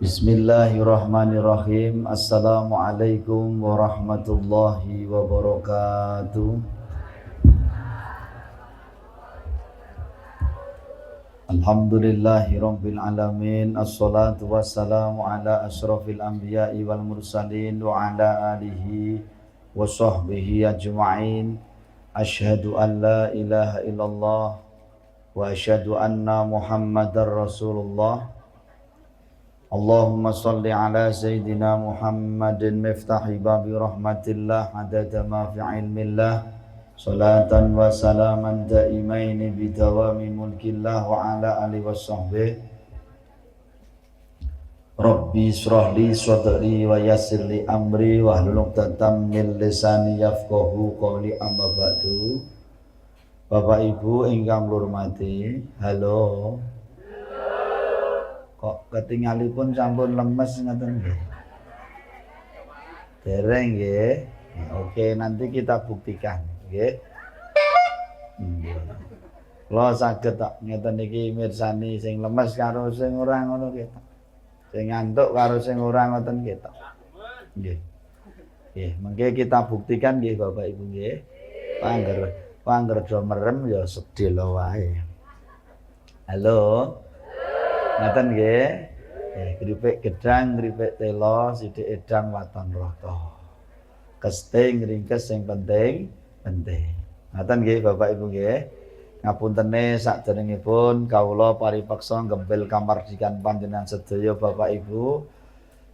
Bismillahirrahmanirrahim. Assalamualaikum warahmatullahi wabarakatuh. Alhamdulillahirabbil alamin. Assalatu wassalamu ala asyrafil anbiya'i wal mursalin wa ala alihi wa sahbihi ajma'in. Asyhadu an la ilaha illallah wa asyhadu anna Muhammadar Rasulullah. Allahumma salli ala Sayyidina Muhammadin miftahi babi rahmatillah adada ma fi ilmillah salatan wa salaman daimaini bidawami mulkillah wa ala alihi wa sahbihi. Rabbi israh li sadri wa yassir li amri wahlul 'uqdatam min lisani yafqahu qawli, amma ba'du. Bapak Ibu ingkang kula hormati, halo. Kok ketinggalipun sampun lemes ngoten nggih? Dereng nggih. Oke, nanti kita buktikan nggih. Kula saged tok ngeten iki mirsani sing lemes karo sing ora ngono ketok. Sing ngantuk karo sing ora ngoten ketok. Nggih. Nggih, mengke kita buktikan nggih Bapak Ibu nggih. Pangger do merem ya sedhela wae. Halo. Ngaten nggih. Kripik gedang, kripik telo, sithik edang waton rata. Kesting ringkes sing penting. Ngaten nggih Bapak Ibu nggih. Ngapuntene sakderengipun kawula paripeksa gembel kamardikan panjenengan sedaya Bapak Ibu.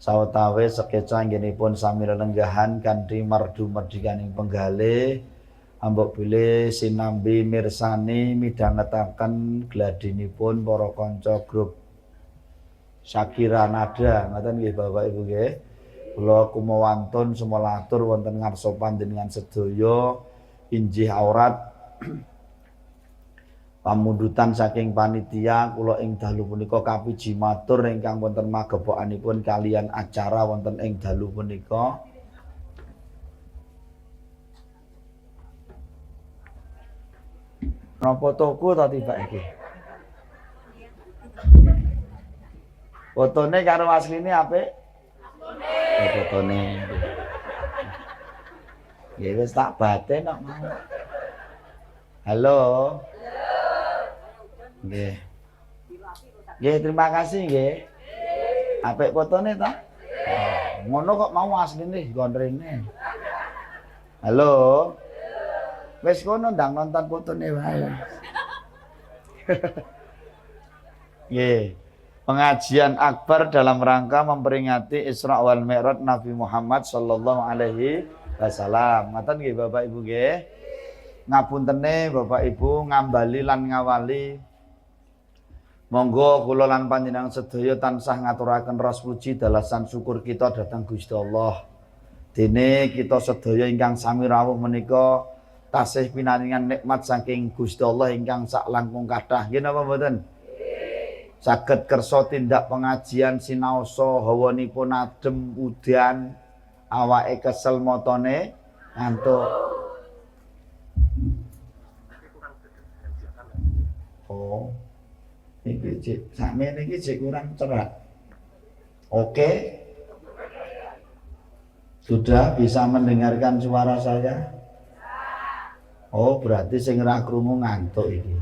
Sawetawis sekeca anggenipun sami lelenggahan kanthi mardu merdikaning penggalih. Ambok bilih sinambi mirsani midhangetaken gladinipun para kanca grup Syakira Nada, ngoten nggih Bapak Ibu nggih. Kula kumawantun sumelatur wonten ngarsa panjenengan sedaya injih aurat pamundutan saking panitia kula ing dalu punika kapiji matur ingkang wonten magepokanipun kalian acara wonten ing dalu punika. Napa toko ta tiba iki? Fotone karo asline apik? Fotone. Ya wis tak baten kok mau. Halo. Nggih. Nggih, terima kasih nggih. Apik fotone ta? Ngono kok mau asline gondrene. Halo. Wis kono ndang nonton fotone wae. Nggih. Pengajian akbar dalam rangka memperingati Isra wal Mi'raj Nabi Muhammad sallallahu alaihi wasallam. Ngoten nggih Bapak Ibu nggih. Ngapuntene Bapak Ibu ngambali lan ngawali. Monggo kula lan panjenengan sedaya tansah ngaturaken ras puji dalasan syukur kita dhateng Gusti Allah. Dene kita sedaya ingkang sami rawuh menika tasih pinaringan nikmat saking Gusti Allah ingkang sak langkung kathah. Nggih napa mboten? Saged kersa tindak pengajian sinaosa hawanipun adem udan, awake kesel motone ngantuk. Oh. Iki cek sakmene iki cek kurang cerah. Oke. Sudah bisa mendengarkan suara saya? Oh, berarti sing ora krungu ngantuk iki.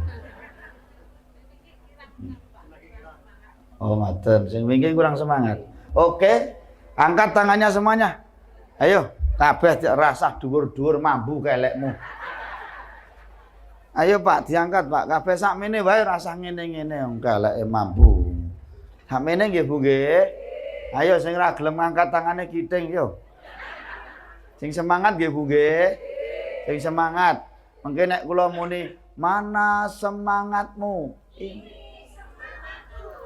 Oh, ngaten. Sing wingi kurang semangat. Oke. Angkat tangannya semuanya. Ayo, kabeh rasah dhuwur-dhuwur mambu kelekmu. Ayo Pak, diangkat Pak. Kabeh sakmene wae rasah ngene-ngene wong keleke mambu. Sakmene nggih Bu nggih. Ayo sing ora gelem ngangkat tangane kiting yo. Sing semangat nggih Bu nggih. Sing semangat. Mengke nek kula muni, "Mana semangatmu?"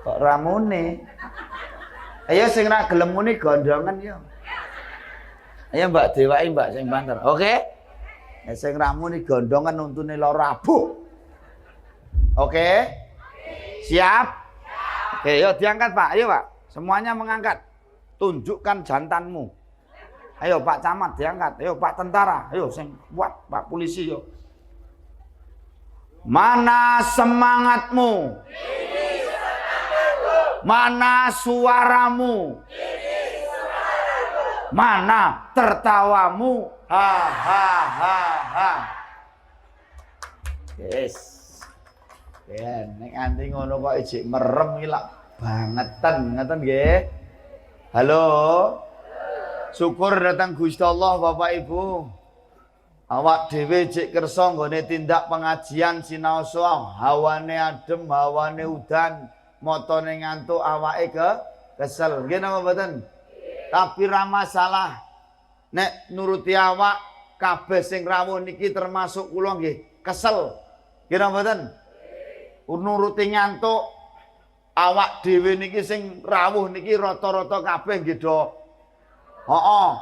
Kok ramune? Ayo sing ra gelem muni gondongan yo. Ayo Mbak Dewai Mbak sing banter. Oke? Nek sing ra muni gondongan untune lara abuh. Oke? Siap? Oke, yo diangkat Pak. Ayo Pak. Semuanya mengangkat. Tunjukkan jantanmu. Ayo Pak Camat diangkat. Ayo Pak Tentara. Ayo sing kuat Pak Polisi yo. Mana semangatmu? Ini semangatku. Mana suaramu? Mana tertawamu? Ha ha ha ha. Yes. Ya, nek anti ngono kok ijik merem iki lak bangetan, ngeten nggih. Halo. Syukur datang Gusti Allah Bapak Ibu. Awak dhewe jek kersa nggone tindak pengajian sinaosa, hawane adem, hawane udan, motone ngantuk, awake kesel. Nggih napa mboten? Tapi ra masalah. Nek nuruti awak kabeh sing rawuh niki termasuk kula nggih kesel. Nggih napa mboten? Nuruti ngantuk awak dhewe niki sing rawuh niki rata-rata kabeh nggih do. Heeh.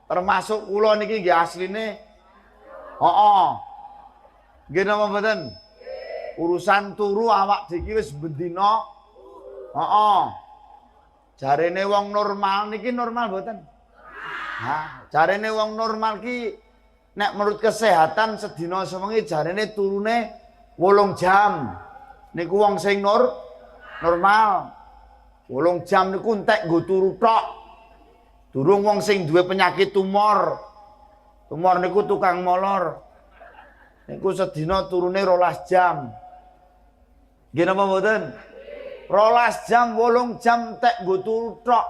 Termasuk kula niki nggih asline heeh. Nggih napa mboten? Urusan turu awak iki wis bendina. Heeh. Jarene wong normal niki normal mboten? Hah, jarene wong normal ki nek menurut kesehatan sedina sewengi jarene turune 8 jam. Niku wong sing normal. 8 jam niku entek nggo turu tok. Durung wong sing duwe penyakit tumor. Tumor niku tukang molor. Niku sedina turune 12 jam. Nggih napa mboten? 12 jam, 8 jam tek nggo turu tok.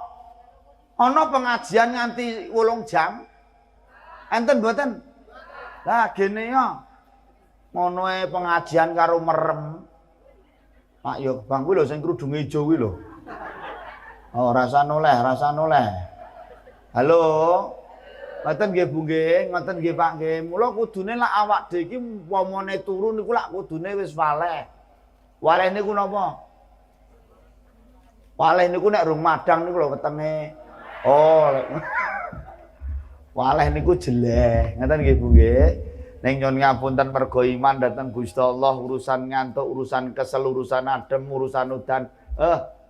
Ana pengajian nganti 8 jam? Enten mboten? Lah gene ya. Ngono ae pengajian karo merem. Pak yo Bang kuwi lho sing krudunge ijo kuwi lho. Oh, rasa noleh. Halo. Ngoten nggih Bu nggih, ngoten nggih Pak nggih. Mula kudune lak awak dhewe iki umpamane turu niku lak kudune wis waleh. Waleh niku napa? Waleh niku nek rung madang niku lho wetenge. Oh. Waleh niku jeleh. Ngoten nggih Bu nggih. Ning nyon ngapunten mergo iman dhateng Gusti Allah, urusan ngantuk, urusan kesel, urusan adem, urusan udan,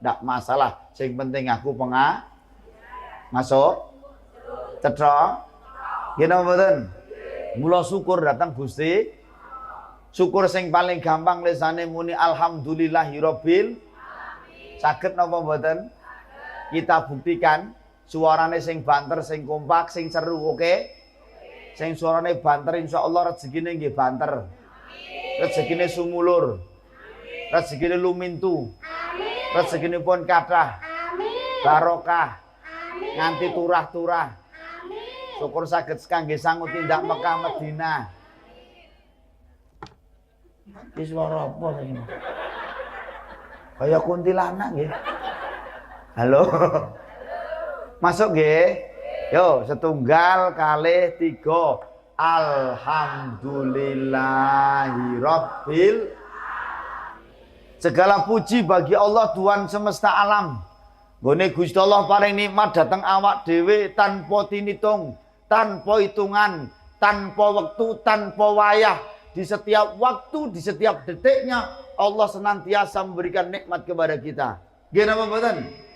ndak masalah. Sing penting aku masuk cetha. Nggih napa mboten? Mula syukur dhateng Gusti. Syukur sing paling gampang lisane muni alhamdulillahirabbil alamin. Saged napa mboten? Kita buktikan suarane sing banter, sing kompak, sing seru, oke? Sing suarane banter insyaallah rezekine nggih banter. Rezekine sumulur. Rezekine lumintu. Rezekine pun kathah. Barokah. Nganti turah-turah. Syukur saged kangge sangu tindak Mekah Madinah. Iki swara apa iki? Kaya kuntilanak nggih. Halo. Masuk nggih. Yo, 1 2 3. Alhamdulillahirabbil alamin. Segala puji bagi Allah Tuhan semesta alam. Gone Gusti Allah paring nikmat datang awak dhewe tanpa tinitung, tanpa hitungan, tanpa waktu, tanpa wayah. Di setiap waktu, di setiap detiknya Allah senantiasa memberikan nikmat kepada kita. Nggih napa mboten?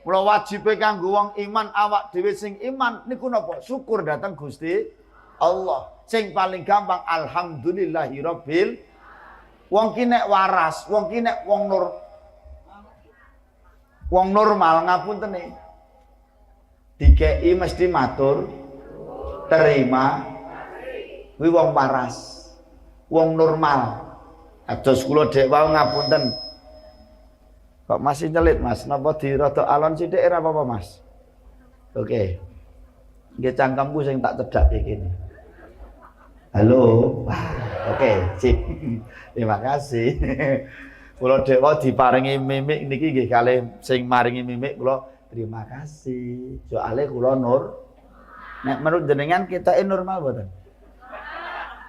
Mula wajib kanggo wong iman awak dhewe sing iman niku napa? Syukur datang Gusti Allah. Sing paling gampang alhamdulillahirabbil. Wong ki nek waras, wong ki nek wong normal ngapunten nih. Dikei mesti matur, terima. Kuwi wong waras. Wong normal. Ados kula dek wau ngapunten. Kok masih nyelit Mas? Napa dirada alon sithik ora apa-apa Mas? Oke. Nggih cangkemku sing tak cedak iki. Halo. Oke, sip. Terima kasih. Kula dewa diparingi mimik niki nggih kalih sing maringi mimik kula terima kasih. Soale kula nur. Nek menurut jenengan kita normal mboten?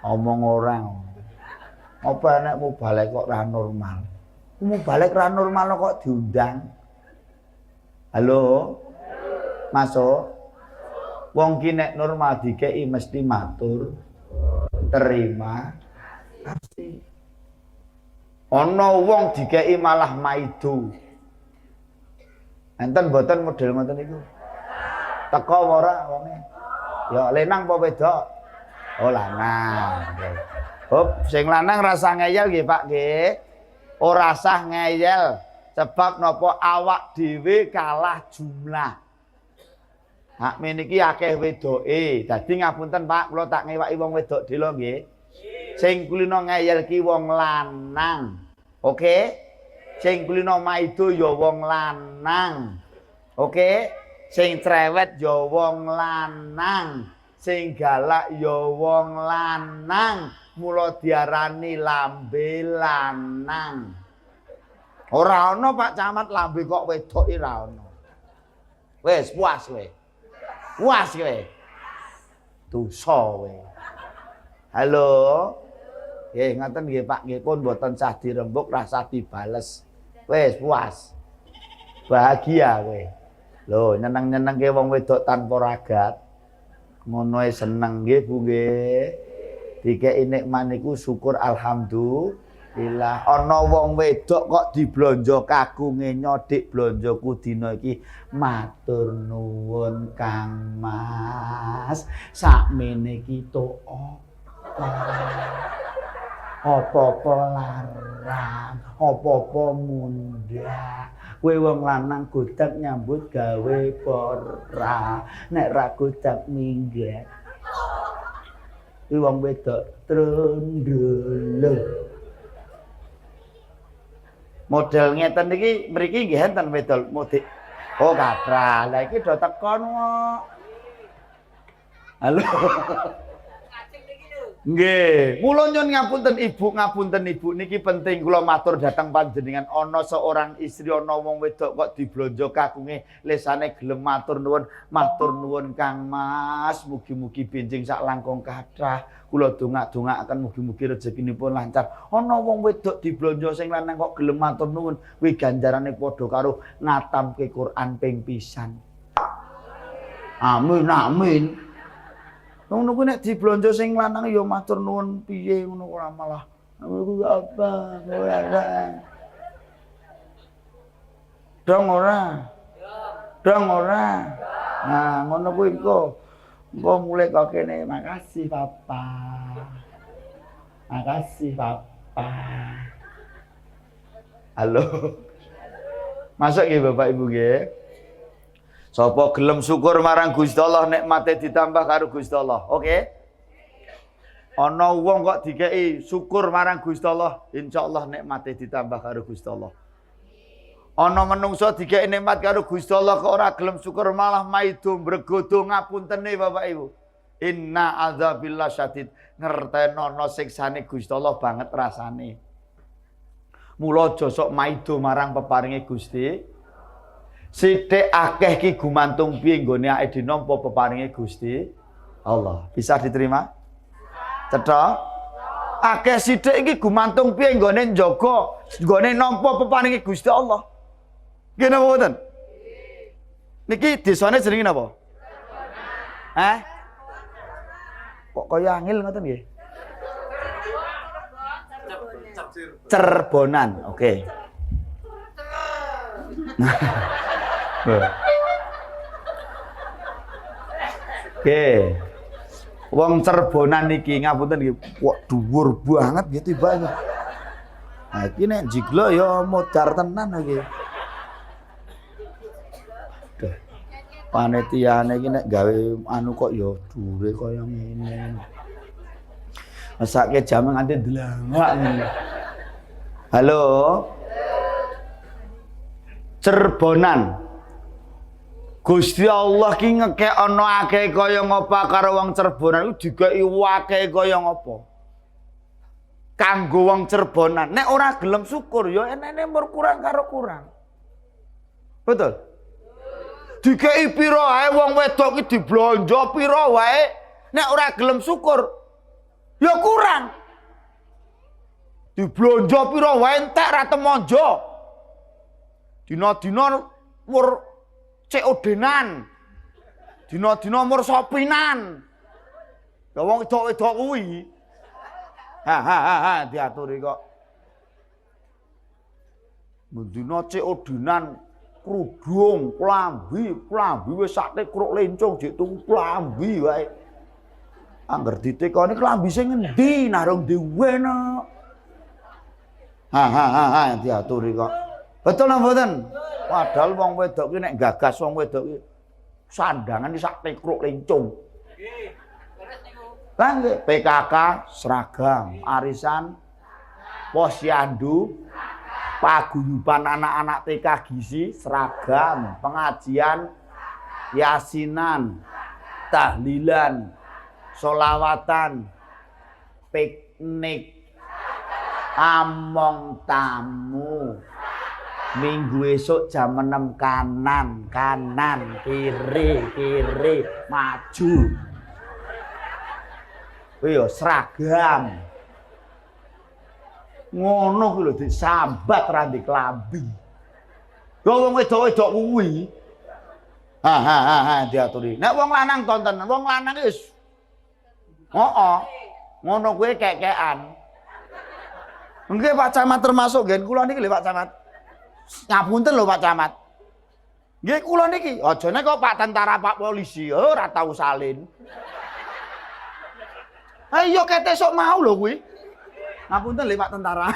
Omong orang. Apa nek mau balik kok ora normal? Mau balik ra normal kok diundang. Halo. Masuk. Wong ki nek normal dikei mesti matur, terima kasih. Ana wong dikei malah maido. Enten mboten model ngoten niku? Teko ora wonge? Ya lenang apa wedok? Oh lanang. Hop, sing lanang rasa ngeyel nggih Pak nggih. Ora sah ngeyel. Sebab napa awak dhewe kalah jumlah. Hak meniki akeh wedoke. Dadi ngapunten Pak, kula tak ngewaki wong wedok dhewe nggih. Sing kulino ngeyel ki wong lanang. Oke? Sing kulino maido ya wong lanang. Oke? Sing cerewet ya wong lanang. Sing galak ya wong lanang. Mula diarani lambe lanang. Ora ana Pak Camat lambe kok wedok ora ana. Wis puas kowe. Puas kowe. Dosa kowe. Halo. Nggih ngoten nggih Pak, nggih pun mboten sah dirembuk, rasa dibales. Wis puas. Bahagia kowe. Lho, nyeneng-nyenengke wong wedok tanpa ragat. Ngono ae seneng nggih Bu nggih. Dikeki nikmat niku syukur alhamdulillah. Ana wong wedok kok diblonjo kagunge nyodik blonjoku dina iki. Matur nuwun Kang Mas. Sakmene iki tok apa-apa larang, apa-apa mundhak. Kowe wong lanang godhag nyambut gawe pora. Nek ra godhag minggat. Kuwi wong wedok trondolo. Model ngeten iki mriki nggih enten wedok mudik. Oh, kathah. Lah iki do tekon kok. Halo. Nggih, kula nyuwun ngapunten Ibu niki penting kula matur dhateng panjenengan ana seorang istri ana wong wedok kok diblonjo kagunge lesane gelem matur nuwun Kang Mas, mugi-mugi benjing sak langkung kathah. Kula dongak-dongakaken mugi-mugi rezekinipun lancar. Ana wong wedok diblonjo sing lanang kok gelem matur nuwun, kuwi ganjarane padha karo ngatamke Quran ping pisan. Amin amin. Ngono kuwi nek diblonjo sing lanang ya matur nuwun piye ngono ora malah apa ora. Dong ora. Nah, ngono kuwi engko mulai kok kene makasih Papa. Makasih Papa. Halo. Masuk nggih Bapak Ibu nggih. Sapa gelem syukur marang Gusti Allah nikmate ditambah karo Gusti Allah. Oke? Ana wong kok dikeki syukur marang Gusti Allah, insyaallah nikmate ditambah karo Gusti Allah. Ana menungso dikeki nikmat karo Gusti Allah kok ora gelem syukur malah maido mbregodo ngapuntene Bapak Ibu. Inna adzabillah syadid. Ngerteno ana siksane Gusti Allah banget rasane. Mula aja sok maido marang peparinge Gusti. Sithik akeh ki gumantung piye nggone awake dhewe nampa peparinge Gusti Allah. Bisa diterima? Cetha? Akeh sithik iki gumantung piye nggone njaga, nggone nampa peparinge Gusti Allah. Nggih napa mboten? Niki desane jenenge napa? Hah? Kok kaya angel ngoten nggih? Cerbonan. Oke. Oke. Wong Cerbonan niki ngapunten nggih, kok dhuwur banget nggih tibane. Nah, iki nek jiglo ya modar tenan iki. Duh. Panitiane iki nek gawe anu kok ya dhuwure kaya ngene. Mesake jam nganti delangak ngene. Halo. Cerbonan. Gusti Allah ki ngekekno akeh kaya ngapa karo wong Cerbonan iku dikeki akeh kaya ngapa. Kanggo wong Cerbonan nek ora gelem syukur ya enene mur kurang karo kurang. Betul? Dikeki pira wae wong wedok ki diblonjo pira wae nek ora gelem syukur ya kurang. Diblonjo pira wae entek ra temonjo. Dina-dina mur COD-nan. Dina-dina mur sopinan. Ya wong wedok-wedok kuwi. Ha diaturi kok. Mendina COD-nan kerudung, klambi wis sakte kruk lencung dik tuku klambi wae. Angger ditekoni klambi sing endi narung dhewe no. Ha diaturi kok. Betul napa mboten? Padahal wong wedok ki nek gagas wong wedok ki sandangan sak tekruk lencung. Nggih. Terus niku. Lah nggih, PKK seragam, arisan posyandu, paguyuban anak-anak TK gizi seragam, pengajian yasinan, tahlilan, sholawatan, piknik, among tamu. Minggu esuk jam 6 kanan, kiri, maju. Yo seragam. Ngono kuwi lho disambat ra ndek klambi. Lho wong wedok-wedok kuwi. Ha diaturi. Nek wong lanang tonton, wong lanang wis ngono kuwi kekekan. Nggih Pak Camat termasuk gen kula niki lho Pak Camat. Ngapunten lho Pak Camat. Nggih kula niki, ajane kok Pak tentara Pak polisi, ora tau salin. Ayo kete sok mau lho kuwi. Ngapunten lho Pak tentara.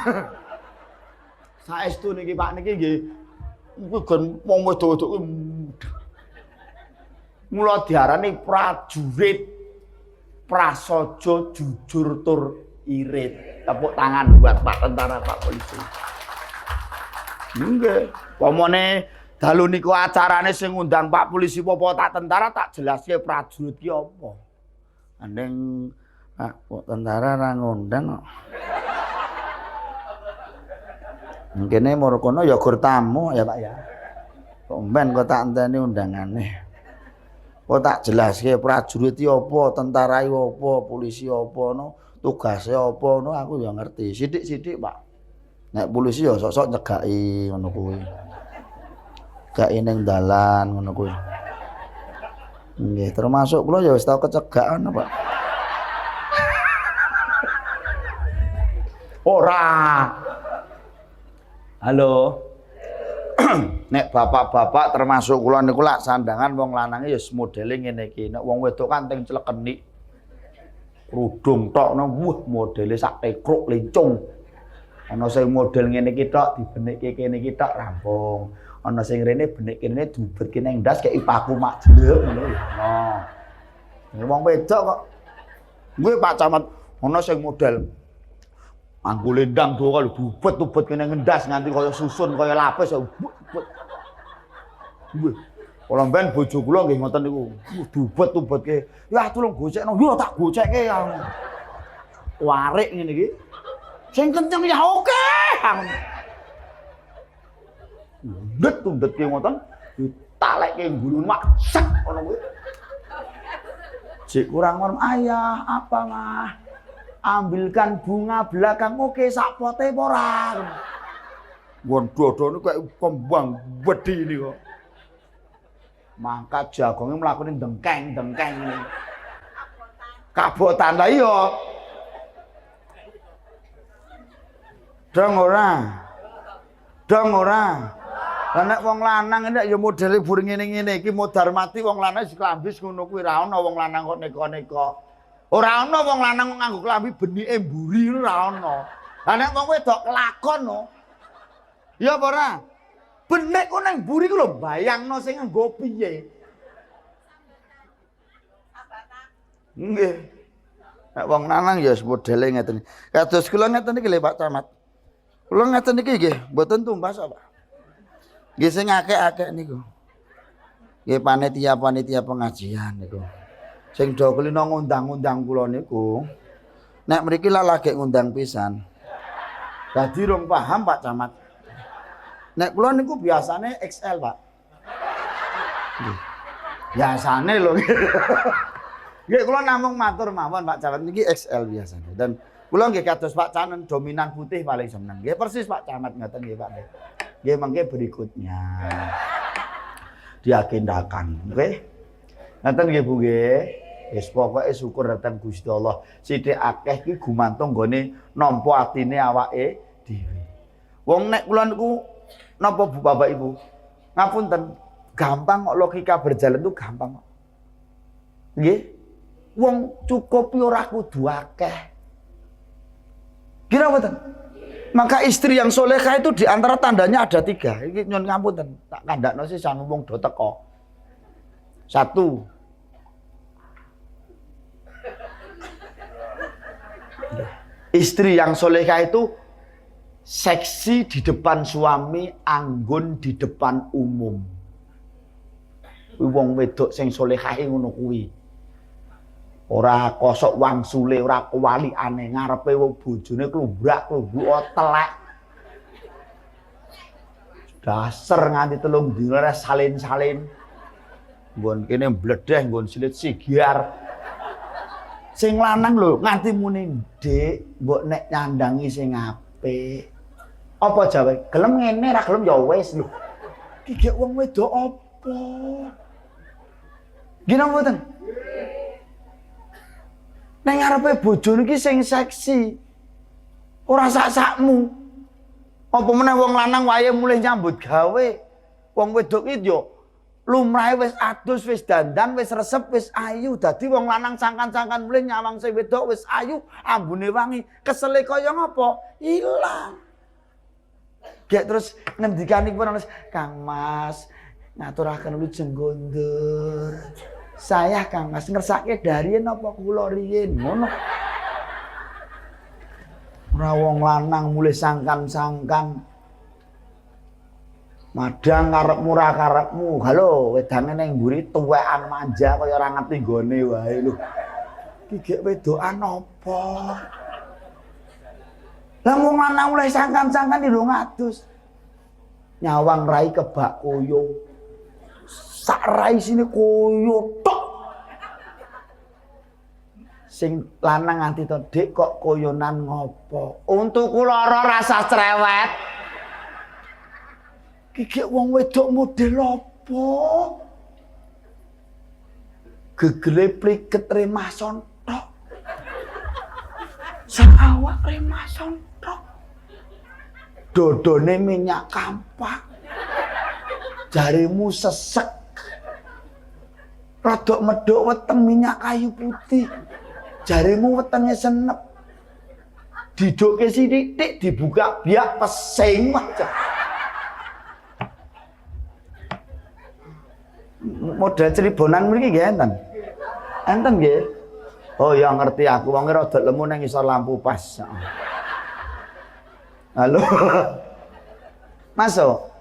Saestu niki Pak niki nggih kuwi gen wong wedok-wedok kuwi mula diarani prajurit prasaja jujur tur irit. Tepuk tangan buat Pak tentara Pak polisi. Nggih, pomone dalu niku acarane sing ngundang Pak polisi apa tak tentara tak jelaske prajurit ki apa. Andeng Pak tentara ra ngundang kok. Mungkin moro kono ya gur tamu ya Pak ya. Kok mben kok tak enteni undangane. Kok tak jelaske prajurit iki apa, tentara iki apa, polisi apa no, tugase apa no aku ya ngerti. Sithik-sithik Pak. Nek polisi ya sok-sok nyegaki ngono kuwi. Gak ning dalan ngono kuwi. Nggih, termasuk kula ya wis tau kecegakan Pak. Ora. Halo. Nek bapak-bapak termasuk kula niku lak sandangan wong lanange ya modele ngene iki. Nek wong wedok kan teng clekenik. Kerudung tok no modele sak tekruk lencung. Ana sing model ngene iki tok dibenikke kene iki tok rampung. Ana sing rene benik kene dibetke ning ndas kaya paku mak jelek ngono ya. Nah. Wong wedok kok. Kuwi Pak Camat ana sing model anggo lendang do kalau bubet-bubet kene ngendas nganti kaya susun kaya lapis ya. Wih. Kala mben bojo kula nggih ngoten niku. Bubet-bubetke. Ya tulung gocekno. Yo tak gocekke ya. Warik ngene iki. Sing kenceng ya oke. Undet-undetke ngoten ditalekke gulun mak sek ngono kuwi. Jek kurang ngono ayah apa mah? Ambilkan bunga belakang oke sak pote apa ora. Wong dodone kaya kembang wedi ini kok. Mangkat jagonge mlakune dengkeng-dengkeng ini. Kabotan lah iya. Dong ora. Lah nek wong lanang nek ya modele bur ngene-ngene iki modar mati wong lanang diklambis ngono kuwi ra ono wong lanang kok neka-neka. Ora ana wong lanang kok nganggo klambi benike mburi ora ana. Lah nek wong wedok kelakon no. Ya apa ora? Benek kok nang mburi ku lho bayangno sing nganggo piye. Nggih. Nek wong lanang ya modele ngeten. Kados kula ngeten iki lho Pak Camat. Kula ngeten iki nggih, mboten tumbas Pak. Nggih sing akeh-akeh niku. Nggih panitia-panitia pengajian niku. Sing do kelina ngundang-undang kula niku. Nek mriki lagi ngundang pisan. Dadi rung paham Pak Camat. Nek kula niku biasane XL, Pak. Nggih. Biasane lho. Nggih kula namung matur mawon Pak Camat niki XL biasane. Dan kula nggih kados Pak Camat dominan putih paling seneng. Nggih persis Pak Camat ngoten nggih Pak. Nggih mangke berikutnya diagendakan, nggih. Ngoten nggih Bu nggih. Wis pokoke syukur datang Gusti Allah. Sithik akeh iki gumantung nggone nampa atine awake dhewe. Wong nek kula niku napa Bu Bapak Ibu? Ngapunten, gampang kok logika berjalan itu gampang kok. Nggih. Wong cukup ora kudu akeh. Kira mboten? Maka istri yang solehah itu di antara tandanya ada 3. Ini nyon ngapunten, tak kandakno sisan wong do teko. 1. Istri yang solehah itu seksi di depan suami, anggun di depan umum. Wong wedok sing solehah ngono kuwi. Ora kosok wangsule, ora kewalikane ngarepe wong bojone klumbrak-klumbruk telek. Dasar nganti 3 dina salin-salin. Nggon kene bledeh, nggon silit sigar. Sing lanang lho nganti muni, "Dik, mbok nek nyandangi sing apik." Apa jawabe? Gelem ngene ra gelem ya wis lho. Iki gek wong wedok apa? Gina mboten? Neng ngarepe bojone iki sing seksi. Ora sak-sakmu. Apa meneh wong lanang wayahe mulih nyambut gawe. Wong wedok iki yo lumrahe wis adus, wis dandan, wis resep, wis ayu. Dadi wong lanang sangkan-sangkan mulih nyawang sing wedok wis ayu, ambune wangi. Kesele kaya ngapa? Ilang. Gek terus ngendikanipun Kang Mas, ngaturaken wilujeng gondor. Saya Kang Mas ngersake darien apa kula riyin ngono. Ora wong lanang mulih sangkan-sangkan. Madang karepmu ra karepmu. Halo, wedange ning mburi tuwekan manja kaya ora ngerti nggone wae lho. Iki gek wedokan apa? Lah wong lanang mulih sangkan-sangkan lho ngadus. Nyawang rai kebak koyo. Sak rai sini koyo tok. Sing lanang nganti to, "Dik kok koyonan ngopo?" Untukku lara rasa cerewet. Iki wong wedok model apa? Gegere pliket remason tok. Sak awak remason tok. Dodone minyak kampak. Jarimu sesek. Rodok medok weteng minyak kayu putih. Jarimu wetenge senep. Didoke sithik dibuka biak pesing aja. Model celibonan mriki nggih enten. Enten nggih. Oh ya ngerti aku wong rada lemu nang isor lampu pas. Halo. Masuk.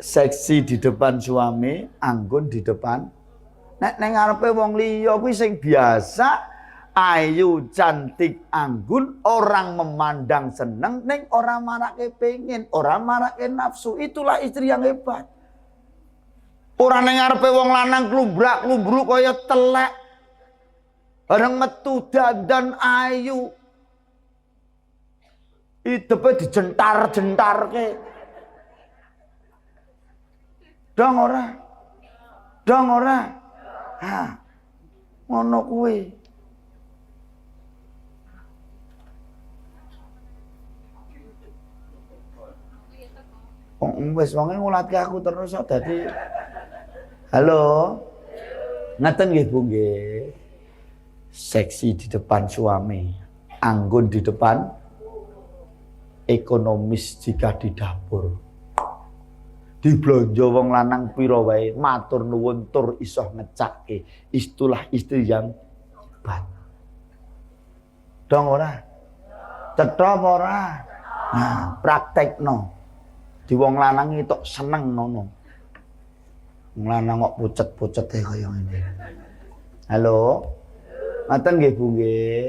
Seksi di depan suami, anggun di depan. Nek neng ngarepe wong liya kuwi sing biasa, ayu, cantik, anggun, orang memandang seneng, ning ora marake pengen, ora marake nafsu. Itulah istri yang hebat. Ora neng ngarepe wong lanang klumbrak-klumbruk kaya telek. Bareng metu dandan ayu. Idepe dijentar-jentarke. Dong ora. Dong ora. Ha. Ngono kuwi. Wis wonge ngulatke aku terus kok dadi. Halo. Ngaten nggih Bu nggih. Seksi di depan suami, anggun di depan, ekonomis jika di dapur. Diblonjo wong lanang pira wae matur nuwun tur iso ngecake. Itulah istri yang hebat. Dong ora? Cetha apa ora? Nah, praktekno. Di wong lanang itu seneng ngono. Wong lanang kok pucet-pucete kaya ngene. Halo. Ngaten nggih Bu nggih.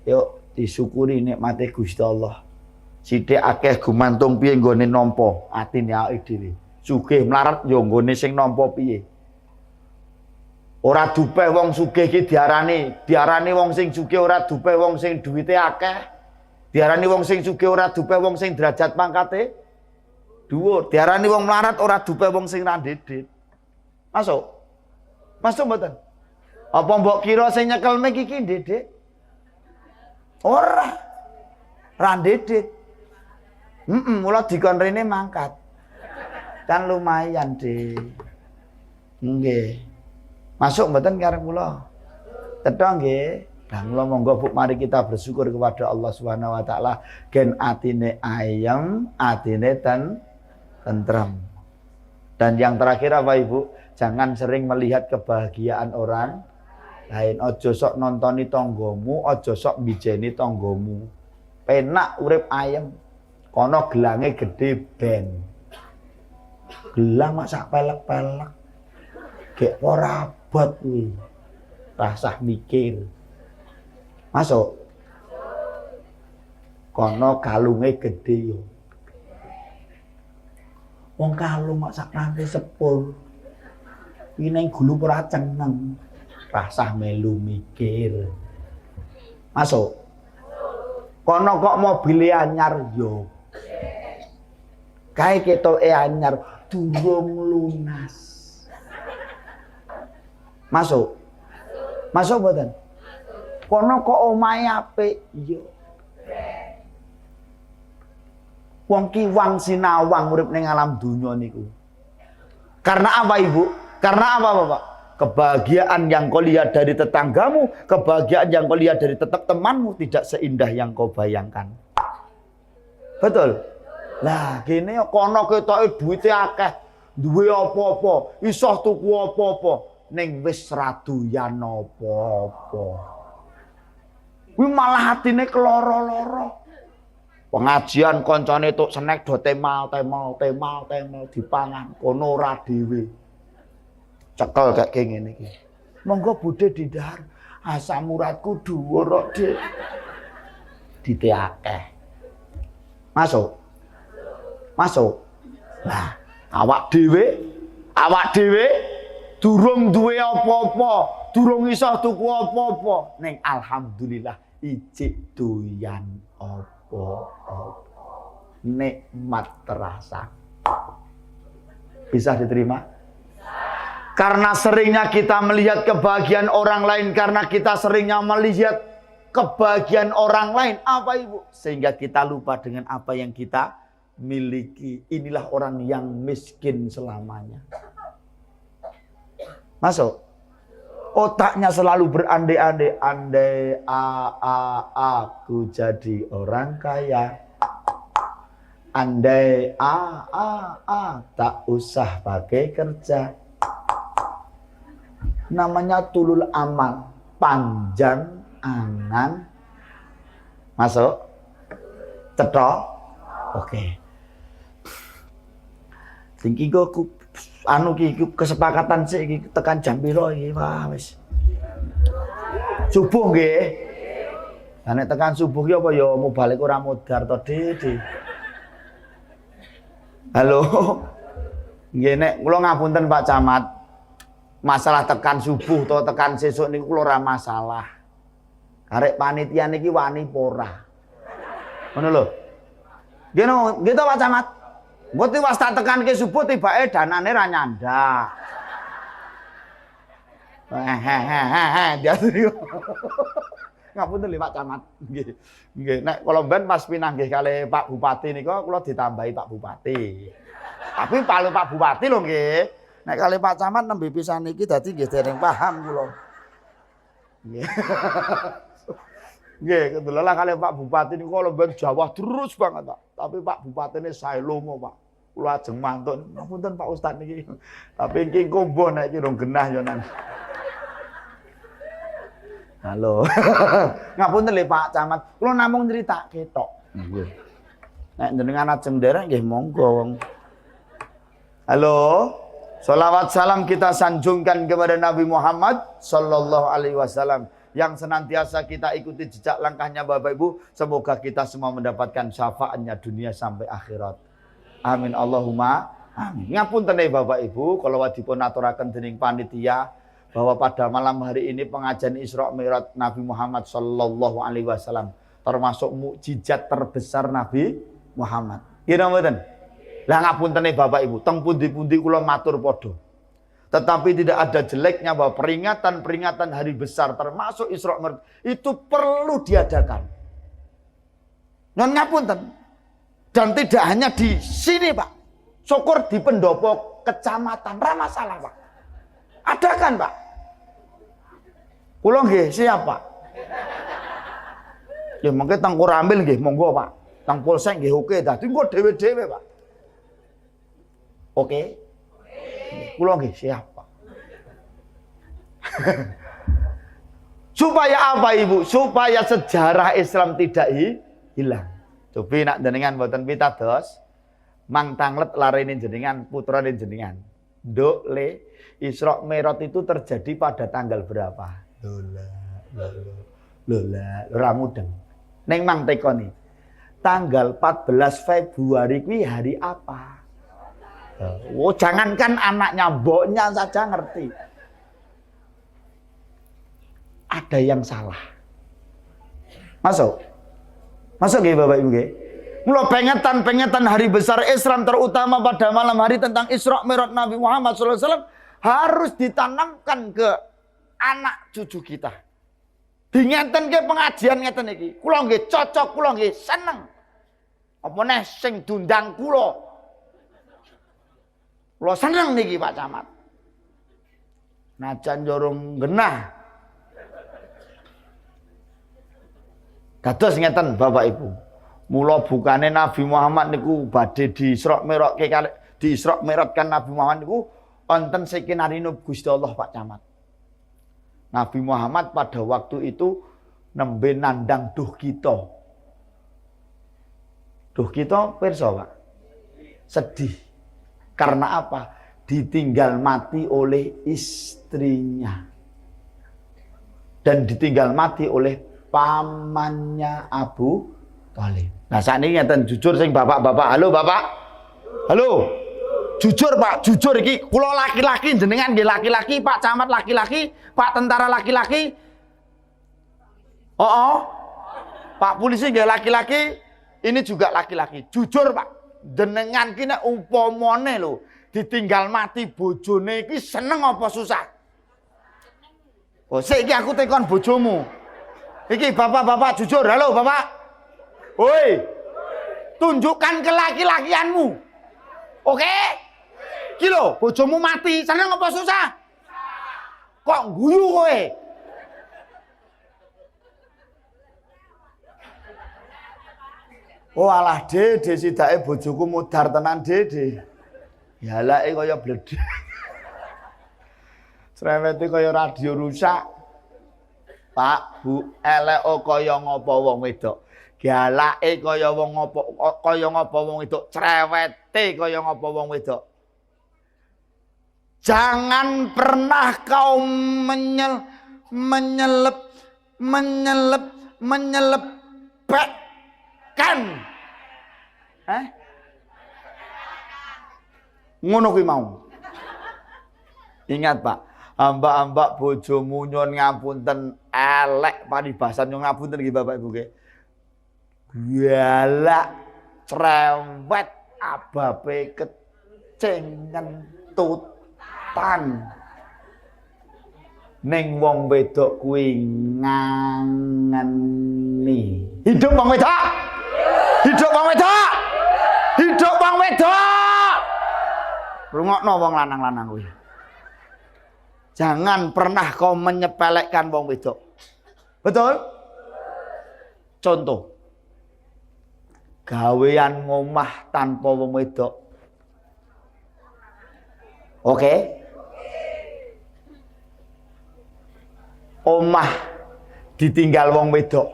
Yuk disyukuri nikmate Gusti Allah. Sithik akeh gumantung piye nggone nampa atine awake dhewe. Sugih mlarat ya nggone sing nampa piye. Ora dupeh wong sugih ki diarani wong sing sugih, ora dupeh wong sing duwite akeh. Diarani wong sing sugih, ora dupeh wong sing derajat pangkate dhuwur. Diarani wong mlarat, ora dupeh wong sing ra ndedit. Masuk. Masuk mboten? Apa mbok kira sing nyekel mik iki ndedit? Ora. Ra ndedit. Mula dikon rene mangkat. Kan lumayan, Dik. Nggih. Masuk mboten karep kula? Cetha nggih. Nah, monggo Bu, mari kita bersyukur kepada Allah Subhanahu wa taala, gen atine ayam, atine tentrem. Dan yang terakhir apa Ibu? Jangan sering melihat kebahagiaan orang lain. Ojo sok nontoni tonggomu, ojo sok bijeni tonggomu. Penak urip ayam, kono gelange gede ben. Gelang masak pelek-pelek. Gek ora abot kuwi. Rasah mikir. Masuk. Kono kalunge gede yo. Wong kalung masak nganti sepul. Iki ning gulu ora ceneng. Rasah melu mikir. Masuk. Kono kok mobil anyar yo. Kae ketoke anyar durung lunas. Masuk. Masuk mboten? Kono kok omahe apik yo. Wong kiwang sinawang urip ning alam dunya niku. Karena apa Ibu? Karena apa Bapak? Kebahagiaan yang kau lihat dari tetanggamu, kebahagiaan yang kau lihat dari temanmu tidak seindah yang kau bayangkan. Betul? Lah gini kono ketoke duwite akeh, duwe apa-apa, iso tuku apa-apa, ning wis ra doyan apa-apa. Kuwi malah atine keloro-loro. Pengajian koncone tuk snack do temal dipangan kono ora dhewe. Cekel kayak ngene iki. Monggo budhe didhahar. Asam uratku dhuwur kok, Dik. Dite akeh. Masuk. Masuk. Nah, awak dhewe durung duwe apa-apa, durung iso tuku apa-apa. Ning alhamdulillah ijik doyan apa. Nikmat terasa. Bisa diterima? Karena seringnya kita melihat kebahagiaan orang lain, karena kita seringnya melihat kebahagiaan orang lain, apa Ibu? Sehingga kita lupa dengan apa yang kita miliki. Inilah orang yang miskin selamanya. Masuk. Otaknya selalu berandai-andai, andai aku jadi orang kaya. Andai tak usah pakai kerja. Namanya tulul amal, panjang angan. Masuk. Cetok. Oke. Tinggi ku anu ki kesepakatan sik iki tekan jam piro iki wah wis. Subuh nggih. Lah nek tekan subuh ki apa ya mau balik ora modar to, Dik. Halo. Nggih nek kula ngapunten Pak Camat. Masalah tekan subuh atau tekan sesuk niku kula ora masalah. Arek panitia niki wani apa ora. Ngono lho. Nggih no, nggih to Pak Camat. Engko was tak tekan ke subuh tibake danane ra nyandak. Diaturi. Ngapunten lho Pak Camat. Nggih. Nggih, nek kula mben pas pindah nggih kali Pak Bupati nika kula ditambahi Pak Bupati. Tapi paling Pak Bupati lho nggih. Nek kali Pak Camat nembe pisan niki dadi nggih dereng paham kula. Nggih. Nggih, kebetulan kali Pak Bupati niku kula mben Jawa terus banget, Pak. Tapi Pak Bupatine sae lomo, Pak. Kula ajeng mantun. Ngapunten Pak Ustaz niki. Tapi iki kombo nek iki rong genah yo nang. Halo. Ngapunten lho Pak Camat. Kula namung nyeritake tok. Nggih. Nek jenengan ajeng nderek nggih monggo wong. Halo. Shalawat salam kita sanjungkan kepada Nabi Muhammad sallallahu alaihi wasallam yang senantiasa kita ikuti jejak langkahnya Bapak Ibu. Semoga kita semua mendapatkan syafaatnya dunia sampai akhirat. Amin Allahumma amin. Ngapunten Bapak Ibu kalau dipun aturaken dening panitia bahwa pada malam hari ini pengajian Isra Mi'raj Nabi Muhammad sallallahu alaihi wasallam termasuk mukjizat terbesar Nabi Muhammad. Kira mboten? Lah ngapunten Bapak Ibu, teng pundi-pundi kula matur padha. Tetapi tidak ada jeleknya bahwa peringatan-peringatan hari besar termasuk Isra Mi'raj itu perlu diadakan. Non ngapunten. Dan tidak hanya di sini, Pak. Syukur di pendopo kecamatan, ra masalah, Pak. Adakan, Pak. Kula nggih siap, Pak. Ya mengke teng Koramil nggih monggo Pak. Teng Polsek nggih oke dadi engko dhewe-dhewe Pak. Oke. Kula nggih siap Pak. Supaya apa Ibu? Supaya sejarah Islam tidak hilang. Cobi nak jenengan mboten pitados, mang tanglet larene jenengan, putrane jenengan. Nduk le Isra Mi'raj itu terjadi pada tanggal berapa? Lola, ora mudeng. Ning mang tekoni. Tanggal 14 Februari kuwi hari apa? Oh, jangankan anaknya, mboknya saja ngerti. Ada yang salah. Masuk nggih Bapak Ibu nggih. Mula pengetan hari besar Islam terutama pada malam hari tentang Isra Mi'raj Nabi Muhammad SAW harus ditanamkan ke anak cucu kita. Dingeten ke pengajian ngeten iki. Kula nggih cocok, kula nggih seneng. Apa neh sing diundang kula. Kula seneng niki Pak Camat. Najan jorong genah. Dados ngeten Bapak Ibu. Mula bukane Nabi Muhammad niku badhe di Isra Mi'raj di Isra Mi'raj kan Nabi Muhammad niku wonten sekinarine Gusti Allah Pak Camat. Nabi Muhammad pada waktu itu nembe nandang duh kita. Duh kita pirsa Pak? Sedih. Karena apa? Ditinggal mati oleh istrinya. Dan ditinggal mati oleh pamannya Abu Thalib. Nah saat ini ngeten jujur sing bapak-bapak. Halo Bapak. Halo. Jujur Pak, jujur iki kula laki-laki jenengan nggih laki-laki, Pak Camat laki-laki, Pak tentara laki-laki. Oh. Pak polisi nggih laki-laki, ini juga laki-laki. Jujur Pak, jenengan ki nek umpamane lho ditinggal mati bojone iki seneng apa susah? Oh, sik iki aku tekon bojomu. Iki bapak-bapak jujur, halo Bapak. Woi. Tunjukkan kelaki-lakianmu. Oke? Iki lho, bojomu mati, seneng apa susah? Kok guyu kowe? Oh alah Dede sidake bojoku mudar tenan Dede. Ya lake kaya bledhe. Srewete kaya radio rusak. Pak, Bu, eleko kaya ngapa wong wedok. Galake kaya ngapa wong wedok, cerewete kaya ngapa wong wedok. Jangan pernah kau menyelepkan. Ngono kuwi mau. Ingat Pak, ambak-ambak bojomu nyun ngapunten elek paribasan nyun ngapunten nggih Bapak Ibu nggih. Galak cerewet ababe kecengen tutan. Ning wong wedok kuwi ngangeni. Hidup wong wedok. Hidup wong wedok. Hidup wong wedok. Rungokno wong lanang-lanang kuwi. Jangan pernah kau menyepelekan wong wedok. Betul? Contoh. Gawean ngomah tanpa wong wedok. Oke? Omah ditinggal wong wedok.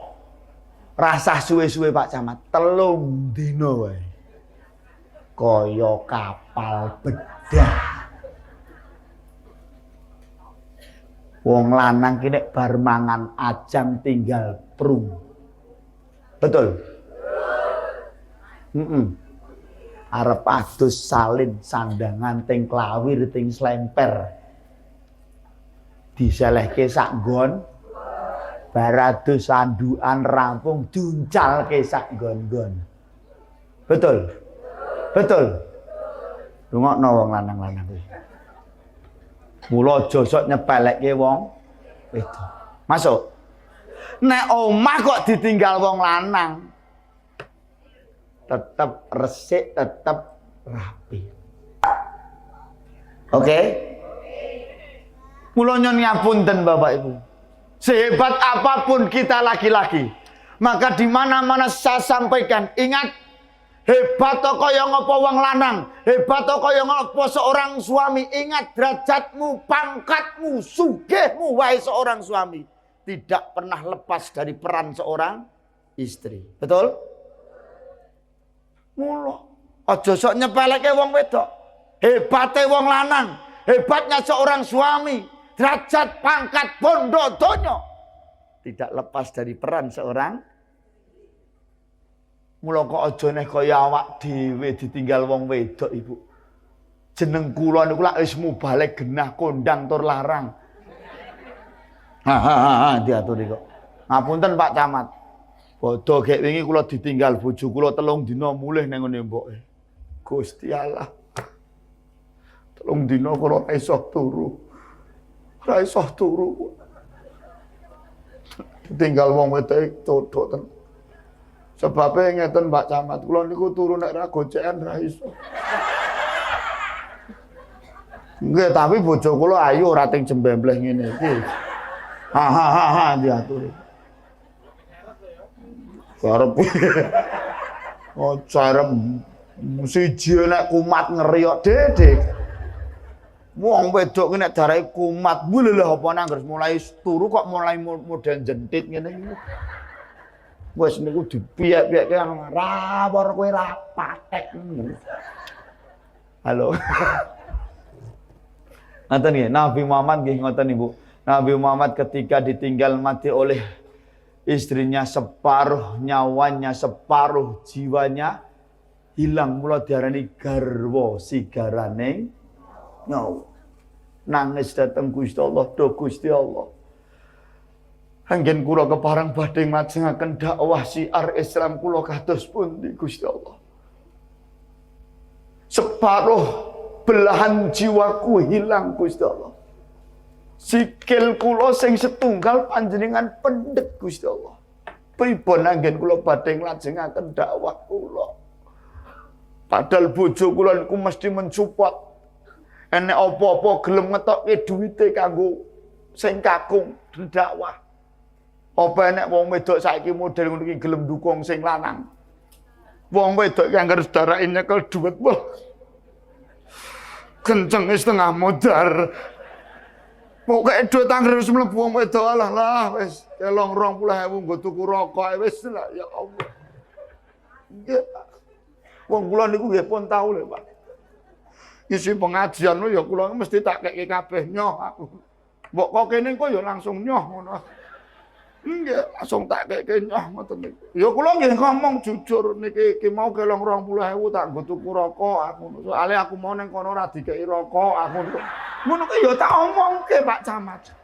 Rasah suwe-suwe Pak Camat, 3 dina wae. Kaya kapal bedah. Wong lanang ki nek bar mangan ajam tinggal prung. Betul? Arep adus salin sandangan ting klawir ting slemper. Diselehke sak nggon. Bar adus sandukan rampung diuncalke sak nggon-nggon. Betul? Betul. Rungokno wong lanang-lanang kuwi. Mula aja sok nyepelekke wong wedok. Masuk. Nek omah kok ditinggal wong lanang, tetap resik, tetap rapi. Oke? Mula nyun ngapunten Bapak Ibu. Sehebat apapun kita laki-laki, maka di mana-mana saya sampaikan, ingat, hebat kaya ngapa wong lanang, hebat kaya ngapa seorang suami, ingat derajatmu, pangkatmu, sugihmu wahai seorang suami, tidak pernah lepas dari peran seorang istri. Betul? Mula aja sok nyepeleke wong wedok. Hebate wong lanang, hebatnya seorang suami, derajat pangkat bondo donya tidak lepas dari peran seorang. Mula kok aja neh kaya awak dhewe ditinggal wong wedok, Ibu. Jeneng kula niku lak wis mubalik genah kondang tur larang. Diaturi kok. Ngapunten Pak Camat. Bodho gek wingi kula ditinggal bojo kula 3 dina mulih nang ngene mboke. Gusti Allah. 3 dina kula ora iso turu. Ora iso turu. Ditinggal wong wedok codok ten. Sebabe ngeten Pak Camat, kula niku turu nek ra gocekan ra iso. Nggih, tapi bojo kula ayu ora teng jembembleh ngene iki. Diaturi. Karep. Oh, carep siji nek kumat ngeriok dedek. Wong wedok ki nek darahe kumat, lho apa nang mulai turu kok mulai model jentit ngene iki. Wes niku dipiyek-piyekke rawor kowe ra patek. Halo. Ngoten nggih, Nabi Muhammad nggih ngoten Ibu. Nabi Muhammad ketika ditinggal mati oleh istrinya, separuh nyawanya, separuh jiwanya hilang. Mula diarani garwa sigarane nyawa. Nangis dateng Gusti Allah, do Gusti Allah. Anggen kula keparang badhe majengaken dakwah syiar Islam kula kados pundi Gusti Allah. Separuh belahan jiwaku hilang Gusti Allah. Sikil kula sing setunggal panjenengan pendhet Gusti Allah. Pripun anggen kula badhe nglajengaken dakwah kula. Padahal bojo kula niku mesti mensupport. Enek apa-apa gelem ngetokke duwite kanggo sing kakung dakwah. Apa enek wong wedok saiki model ngono iki gelem dukung sing lanang. Wong wedok ki anggar sedarae nyekel dhuwit wah. Kenceng setengah modar. Pokoke dhuwit anggar wis mlebu wong wedok lah wis kelong 20.000 nggo tuku rokok wis lah ya Allah. Nggih. Wong kula niku nggih pun tau lho, Pak. Isi pengajian lho ya kula mesti tak keke kabeh nyoh aku. Mbok kok kene kok ya langsung nyoh ngono. Nggih, langsung tak keke nyoh ngoten niku. Ya kula nggih ngomong jujur niki iki mau kelong 20.000 tak nggo tuku rokok aku. Soale aku mau ning kono ora dikeki rokok aku. Ngono ki ya tak omongke Pak Camat.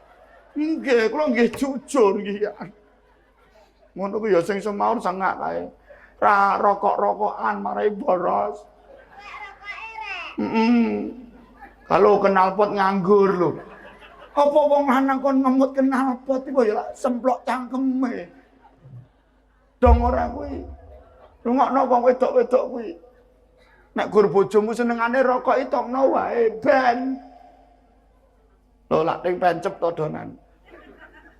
Nggih, kula nggih jujur nggih ya. Ngono ku ya sing semaur sengak kae. Ra rokok-rokokan marai boros. Kalau knalpot nganggur lho. Apa wong lanang kon ngemut knalpot iku ya semplok cangkeme. Dong ora kuwi. Rungokno wong wedok-wedok kuwi. Nek gur bojomu senengane rokok itokno wae ben. Lho lak ning pencep to donan.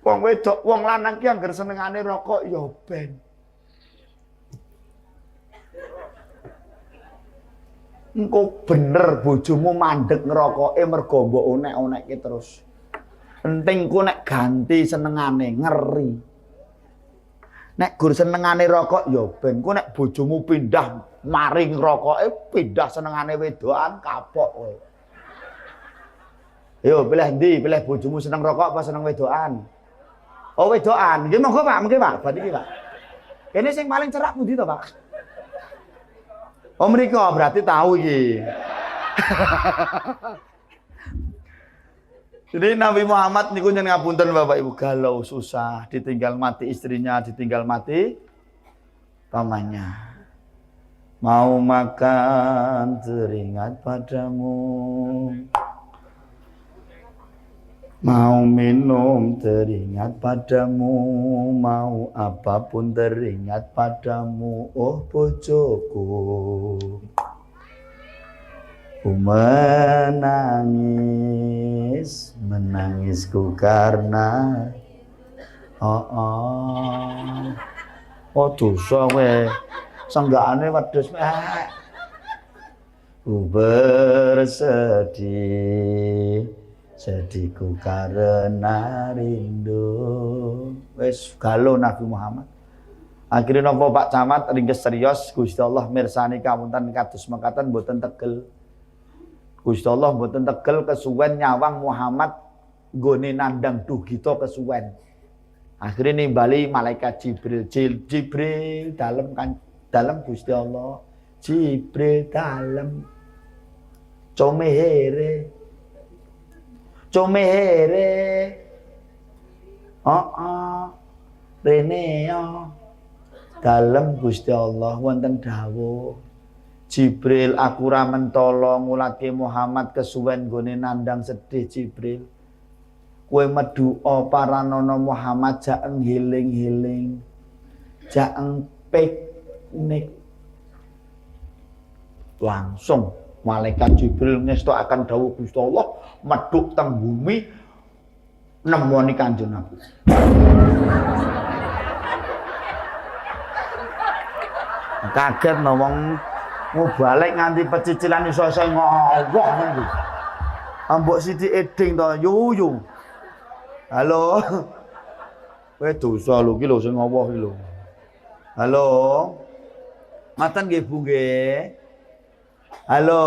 Wong wedok, wong lanang ki anggar senengane rokok ya ben. Engko bener bojomu mandeg ngerokoke mergo mbok onek-onekke terus. Penting ku nek ganti senengane ngeri. Nek gur senengane rokok ya ben ku nek bojomu pindah maring rokoke pindah senengane wedokan kapok kowe. Yo pilih ndi? Pilih bojomu seneng rokok apa seneng wedokan? Oh wedokan. Nggih monggo Pak, monggo Pak. Berarti iki Pak. Kene sing paling cerak pundi to Pak? Oh mereka berarti tahu iki. Jadi Nabi Muhammad niku njenengan ngapunten Bapak Ibu galau susah, ditinggal mati istrinya, ditinggal mati pamannya. Mau makan teringat padamu. Mau minum teringat padamu, mau apapun teringat padamu, oh bojoku. Ku menangis, menangisku karena Heeh. Oh dosa kowe. Senggakane wedhus ku bersedih, sedihku karena rindu. Wis galo Nabi Muhammad. Akhirnya nopo Pak Camat ringkes serius Gusti Allah mirsani kamunten kados mekaten mboten tegel. Gusti Allah mboten tegel kesuwen nyawang Muhammad nggone nandang dugita kesuwen. Akhirnya nimbali malaikat Jibril. Jibril dalem dalem Gusti Allah. Jibril dalem Comehere rene yo dalem Gusti Allah wonten dawuh Jibril aku ra mentolo ngulatke Muhammad kesuwen gone nandang sedih Jibril kowe medua paranana Muhammad jaeng heling-heling jaeng piknik langsung malaikat Jibril ngestokaken dawuh Gusti Allah medhuk teng bumi nemoni Kanjeng Nabi. Kaget no wong balik nganti pecicilan iso-iso ngowoh niku. Ambok Siti Eding to yuyu. Halo. Kowe dosa lho ki lho sing ngowoh ki lho. Halo. Maten nggih Bu nggih. Halo.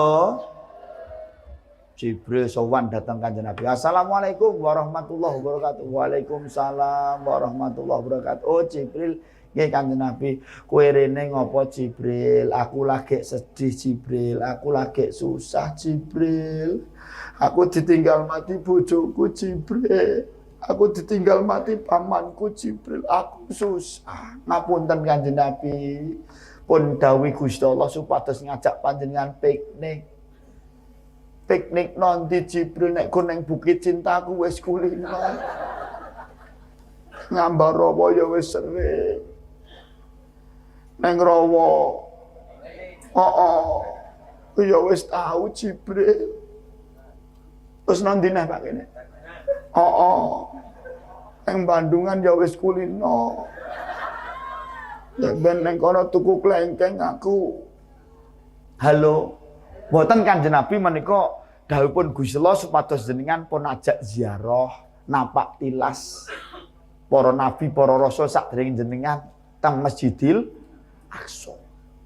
Jibril sowan datang Kanjeng Nabi. Assalamualaikum warahmatullahi wabarakatuh. Waalaikumsalam warahmatullahi wabarakatuh. Oh Jibril, nggih Kanjeng Nabi. Kowe rene ngopo Jibril? Aku lagi sedih Jibril. Aku lagi susah Jibril. Aku ditinggal mati bojoku Jibril. Aku ditinggal mati pamanku Jibril. Aku susah. Ngapunten Kanjeng Nabi. Pun dawuh Gusti Allah supados ngajak panjenengan piknik. Piknik nanti Jibril nek ning bukit cintaku wis kulino. Ngambar rawa ya wis sering. Neng rawa. Ya wis tahu Jibril. Terus nanti neh Pak kene. Neng Bandungan ya wis kulino. Ya ben neng kono tuku klengkeng aku. Halo. Mboten Kanjeng Nabi menika dawuhipun Gusti Allah supados jenengan pun ajak ziarah, napak tilas para nabi, para rasul sakderenge jenengan teng Masjidil Aqsa.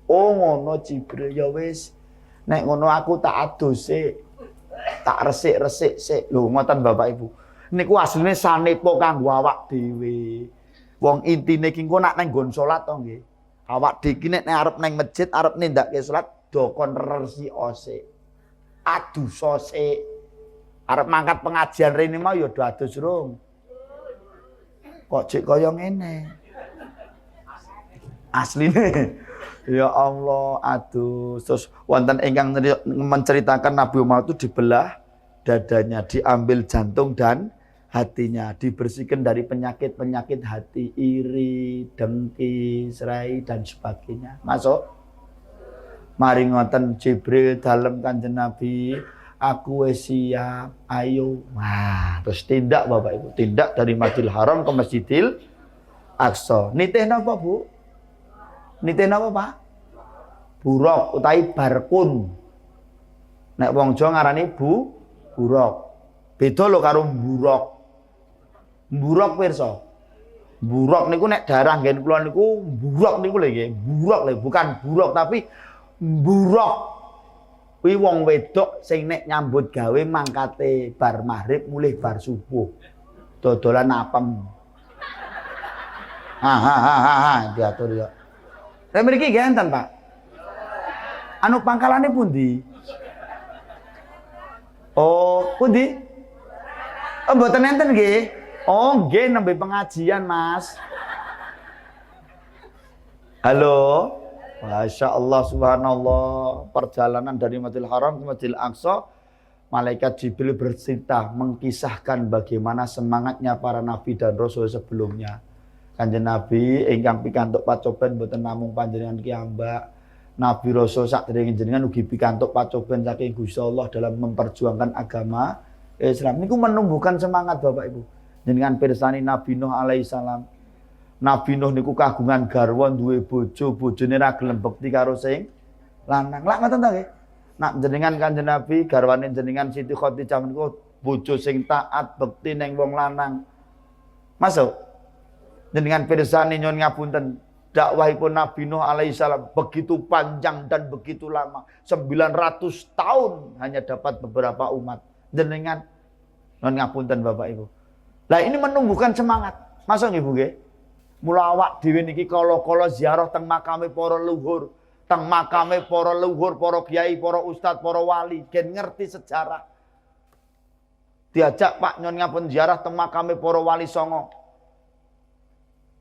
Oh ngono Jibril ya wis. Nek ngono aku tak adose. Tak resik-resik sik. Lho ngoten Bapak Ibu. Niku asline sanepa kanggo awak dhewe. Wong intine ki engko nak nang nggon salat to nggih. Awak dhewe ki nek arep nang masjid, arep nindakake salat dokon resi ose. Adu sose. Arep mangkat pengajian rene mau ya do adus rung. Kok cek kaya ngene. Asline ya Allah adus. Terus wonten ingkang menceritakan Nabi Muhammad itu dibelah dadanya, diambil jantung dan hatinya, dibersihkan dari penyakit-penyakit hati, iri, dengki, serai dan sebagainya. Masuk. Mari ngoten Jibril dalem Kanjeng Nabi, aku wis siap, ayo. Wah, terus tindak Bapak Ibu, tindak dari Masjidil Haram ke Masjidil Aqsa. Nitih napa, Bu? Nitih napa, Pak? Buruk utawi barkun. Nek wong Jawa ngarani buruk. Beda lho karo buruk. Buruk pirsa. Buruk niku nek darah nggen kula niku buruk niku lho nggih. Buruk lho, bukan buruk tapi buruk. Kuwi wong wedok sing nek nyambut gawe mangkate bar maghrib mulih bar subuh. Dodolan apem. Diatur ya. Lah mriki nggih enten, Pak. Anu pangkalane pundi? Oh, pundi? Oh, mboten enten nggih. Oh, nggih nembe pengajian, Mas. Halo. Masya Allah, subhanallah. Perjalanan dari Masjidil Haram ke Masjidil Aqsa, malaikat Jibril bercerita mengkisahkan bagaimana semangatnya para nabi dan rasul sebelumnya. Kanjeng Nabi ingkang pikantuk pacoban boten namung panjenengan piyambak. Nabi rasul sakderenge jenengan ugi pikantuk pacoban saking Gusti Allah dalam memperjuangkan agama Islam. Niku menumbuhkan semangat Bapak Ibu. Jenengan pirsani Nabi Nuh alaihi salam. Nabi Nuh niku kagungan garwa duwe bojo, bojone ra gelem bekti karo sing lanang. Lak ngoten ta nggih? Nak jenengan Kanjeng Nabi garwane jenengan Siti Khadijah niku bojo sing taat bekti ning wong lanang. Masuk. Jenengan pirsani nyuwun ngapunten, dakwahipun Nabi Nuh alaihi salam begitu panjang dan begitu lama. 900 tahun hanya dapat beberapa umat. Jenengan nyuwun ngapunten Bapak Ibu. Lah ini menumbuhkan semangat. Masuk Ibu nggih? Mula awak dhewe niki kala-kala ziarah teng makame para luhur, teng makame para luhur, para kiai, para ustad, para wali, gen ngerti sejarah. Diajak Pak nyon ngapun ziarah teng makame para wali songo.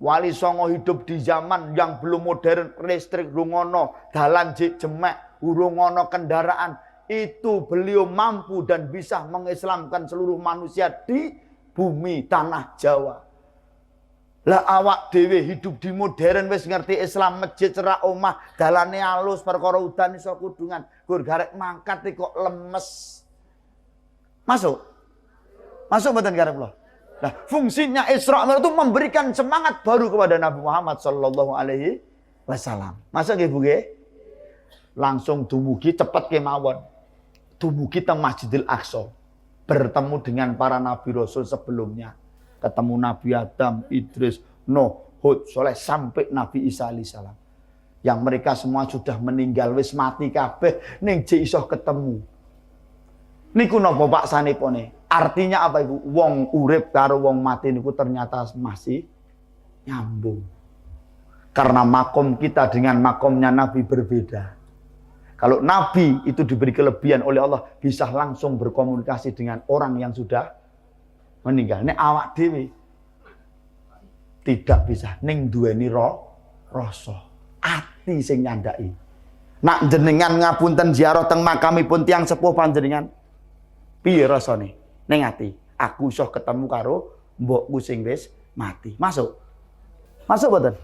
Wali songo hidup di zaman yang belum modern, listrik rungono, dalan jek jemek, urung ono kendaraan. Itu beliau mampu dan bisa mengislamkan seluruh manusia di bumi tanah Jawa. Lah awak dhewe hidup di modern wis ngerti Islam, masjid cerak omah, dalane alus perkara udan iso kudungan. Gur garek mangkat kok lemes. Masuk? Masuk mboten garek kula? Nah, fungsinya Isra Mi'raj itu memberikan semangat baru kepada Nabi Muhammad sallallahu alaihi wasallam. Masuk nggih Bu nggih? Langsung dumugi cepet kemawon. Dumugi teng Masjidil Aqsa. Bertemu dengan para nabi rasul sebelumnya. Ketemu Nabi Adam, Idris, Nuh, Hud, Soleh sampai Nabi Isa alaihissalam. Yang mereka semua sudah meninggal, wis mati kabeh ning jek iso ketemu. Niku napa Pak sanepone? Artinya apa Ibu? Wong urip karo wong mati niku ternyata masih nyambung. Karena makom kita dengan makomnya Nabi berbeda. Kalau Nabi itu diberi kelebihan oleh Allah, bisa langsung berkomunikasi dengan orang yang sudah meninggal. Nek awak dhewe tidak bisa. Ning duweni rasa, ati sing nyandaki. Nak jenengan ngapunten ziarah teng makamipun tiyang sepuh panjenengan, piye rasane? Ning ati, aku iso ketemu karo mbokku sing wis mati. Masuk. Masuk mboten?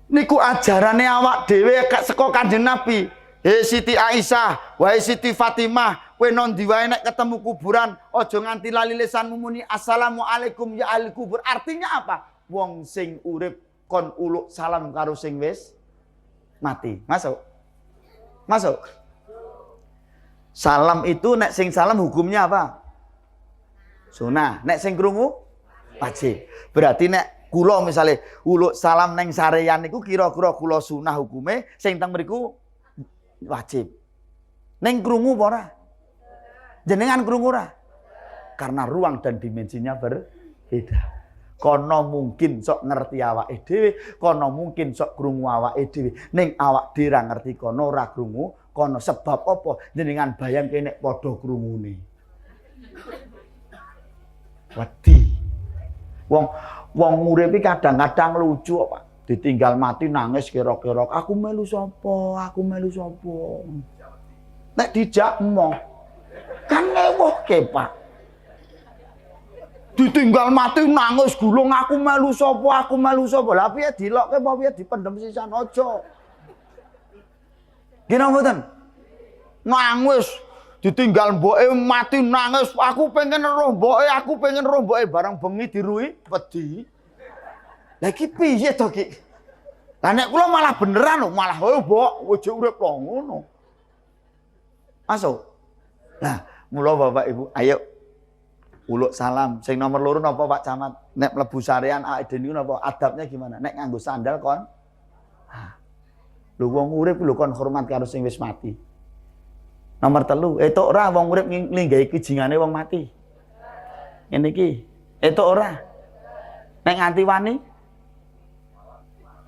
Niku ajarane awak dhewe saka Kanjeng Nabi. Hei Siti Aisyah, wahai Siti Fatimah, kowe nondi wae nek ketemu kuburan, aja nganti lali lisanmu muni assalamualaikum ya ahli kubur. Artinya apa? Wong sing urip kon uluk salam karo sing wis mati. Masuk? Masuk? Salam itu nek sing salam hukumnya apa? Sunah. Nek sing krungu wajib. Berarti nek kula misale uluk salam neng sareyan niku kira-kira kula sunah hukume, sing teng mriku wajib. Neng krungu apa ora? Jenengan krungu ora? Karena ruang dan dimensinya berbeda. Kono mungkin sok ngerti awake dhewe, kono mungkin sok krungu awake dhewe. Ning awak dhewe ra ngerti kono ora krungu, kono sebab apa? Jenengan bayangke nek padha krungune. Wedi. Wong urip iki kadang-kadang lucu Pak. Ditinggal mati nangis kira-kira aku melu sapa? Aku melu sapa? Nek dijak emoh. Kan ngewohke Pak. Ditinggal mati nangis gulung aku melu sapa? Aku melu sapa? Lah piye dilokke apa piye dipendem sisan aja. Gina mboten? Nangis ditinggal mboke mati nangis, aku pengen roh mboke, aku pengen roh mboke, barang bengi dirui wedi. Lah iki piye to Ki? Lah nek kula malah beneran lho, malah mbok wis urip kok ngono. Masuk. Nah, mula Bapak Ibu, ayo uluk salam. Sing nomor loro napa Pak Camat? Nek mlebu sarean awake dhewe niku napa adabnya gimana? Nek nganggo sandal kon. Lho wong urip lho kon hormat karo sing wis mati. Nomor 3, etuk ora wong urip nglinggahi kijingane wong mati. Ngene iki, etuk ora? Nek nganti wani?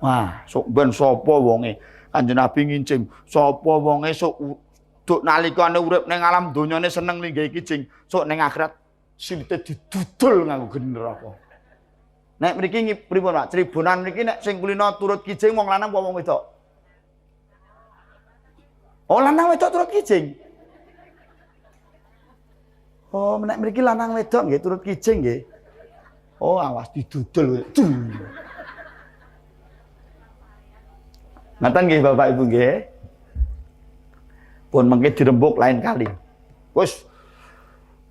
Wah, sok ben sapa wonge? Kanjeng Nabi ngincing, sapa wonge sok duk nalikane urip ning alam donyane seneng nglinggahi kijing, sok ning akhirat silite didudul nganggo geni neraka. Nek mriki pripun Pak? Tribunan mriki nek sing kulino turut kijing wong lanang apa wong wedok? Oh, lanang wedok turut kijing. Oh, nek mriki lanang wedok nggih turut kijing nggih. Oh, awas didudul. Ngaten nggih Bapak Ibu nggih. Pun mengke dirembuk lain kali. Wis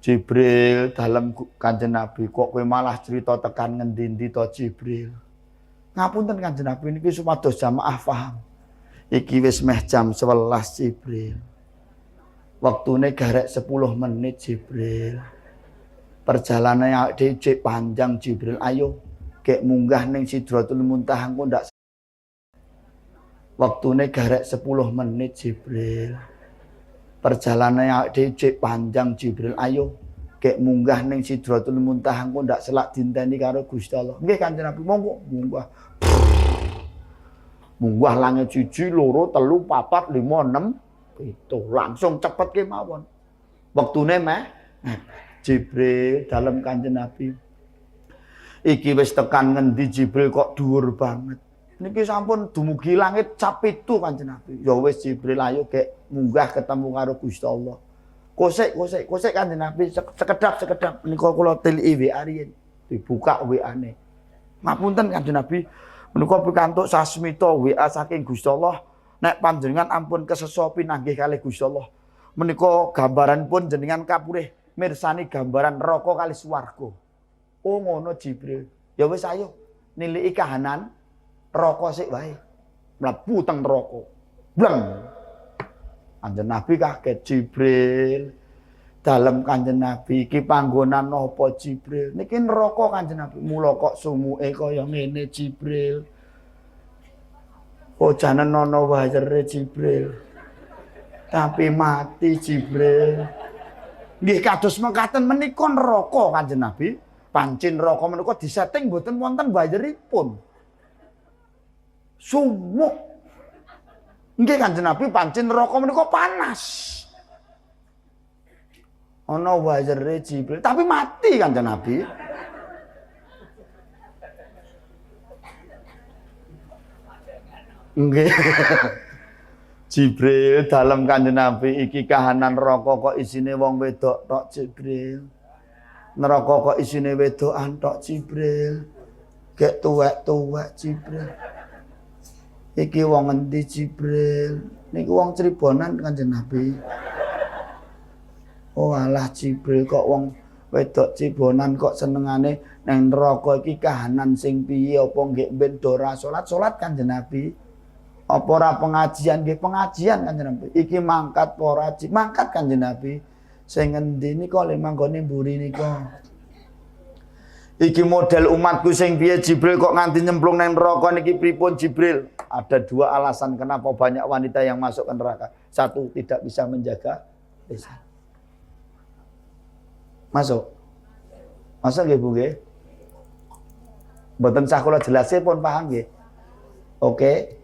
Jibril dalam Kanjeng Nabi, kok kowe malah cerita tekan ngendi-endi to Jibril. Ngapunten Kanjeng Nabi niki supados jamaah paham. Iki wis meh jam 11 Jibril. Waktune garek 10 menit Jibril. Perjalanannya dicek panjang Jibril. Ayo kek munggah ning Sidratul Muntaha engko ndak. Waktune garek 10 menit Jibril. Perjalanannya dicek panjang Jibril. Ayo kek munggah ning Sidratul Muntaha engko ndak selak dinteni karo Gusti Allah. Nggih Kanjeng Nabi monggo munggah. Munggah langit 1, 2, 3, 4, 5, 6, 7 langsung cepet kemawon. Waktune meh Jibril dalam Kanjeng Nabi. Iki wis tekan ngendi Jibril kok dhuwur banget. Niki sampun dumugi langit cap 7 Kanjeng Nabi. Ya wis Jibril ayo kek munggah ketemu karo Gusti Allah. Kosek Kanjeng Nabi sekedap menika kula tiliki WA riyen. Dibuka WA-ne. Ngapunten Kanjeng Nabi, menika pikantuk sasmita WA saking Gusti Allah. Nek panjenengan ampun kesesa pinanggih kalih Gusti Allah. Menika gambaran pun jenengan kapurih mirsani gambaran neraka kali swarga. Oh ngono Jibril. Ya wis ayo niliki kahanan neraka sik wae. Mlebu teng neraka. Bleng. Kanjeng Nabi kaget Jibril. Dalam Kanjeng Nabi iki panggonan napa Jibril? Niki neraka Kanjeng Nabi. Mula kok sumuke kaya ngene Jibril. Oh janen ana wayere Jibril. Tapi mati Jibril. Nggih kados mekaten menika neraka Kanjeng Nabi. Pancen neraka menika disetting mboten wonten bayaripun. Sumuk. Nggih Kanjeng Nabi pancen neraka menika panas. Ana wayere Jibril, tapi mati Kanjeng Nabi. Nggih. Jibril dalam Kanjeng Nabi iki kahanan neraka kok isine wong wedok tok Jibril. Neraka kok isine wedokan tok Jibril. Gek tuwek-tuwek Jibril. Iki wong endi Jibril? Niku wong Cirebon Kanjeng Nabi. Oh alah Jibril kok wong wedok Cibonan kok senengane nang neraka iki kahanan sing piye apa nggih ben ora salat Kanjeng Nabi? Apa ora pengajian nggih pengajian Kanjeng Nabi. Iki mangkat ora mangkat Kanjeng Nabi. Sing ngendi nika le manggone mburi nika. Iki model umatku sing piye Jibril kok nganti nyemplung nang neraka niki pripun Jibril? Ada 2 alasan kenapa banyak wanita yang masuk ke neraka. 1 tidak bisa menjaga lisan. Masuk. Masuk nggih Bu nggih? Mboten sah kula jelase pun paham nggih. Oke.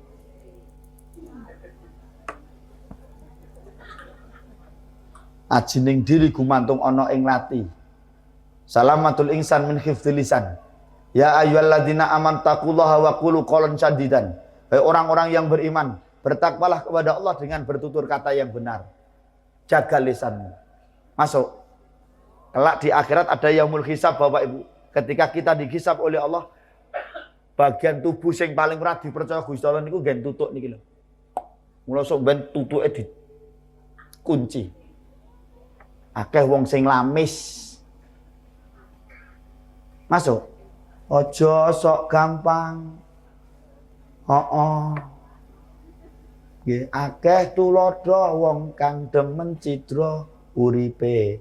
Ajining diri gumantung ana ing lati. Salamatul insan min hifdzil lisan. Ya ayyuhalladzina amantaqullaha wa qulu qawlan sadidan. Hai orang-orang yang beriman, bertakwalah kepada Allah dengan bertutur kata yang benar. Jaga lisanmu. Masuk. Kelak di akhirat ada yaumul hisab Bapak Ibu. Ketika kita dihisab oleh Allah, bagian tubuh sing paling ora dipercaya Gusti Allah niku nggen tutuk niki lho. Mula sok ben tutuke dikunci. Akeh wong sing lamis. Masuk. Ojo sok gampang. Nggih, akeh tulodo wong kang demen cidra uripe.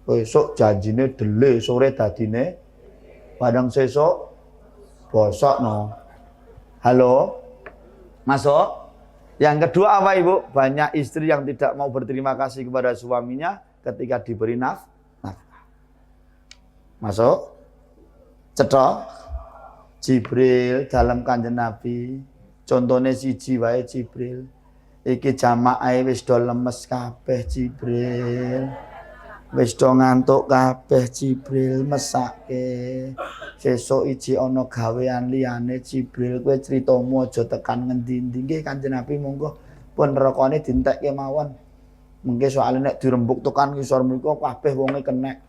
Besok janjine dele sore dadine padang sesuk bosok no. Halo. Masuk. Yang kedua apa Ibu? Banyak istri yang tidak mau berterima kasih kepada suaminya ketika diberi nafkah. Masuk. Cetok. Jibril dalam Kanjeng Nabi. Contohnya siji wae Jibril. Iki jamaahe wis do lemes kabeh Jibril. Wis do ngantuk kabeh Jibril mesake. Sesuk iki ana gawean liyane Jibril. Kowe critamu aja tekan ngendi-endi. Nggih Kanjeng Nabi monggo pun nerakane dientekke mawon. Mengke soalé nek dirembuk tekan ngisor mriku kabeh wonge kenek.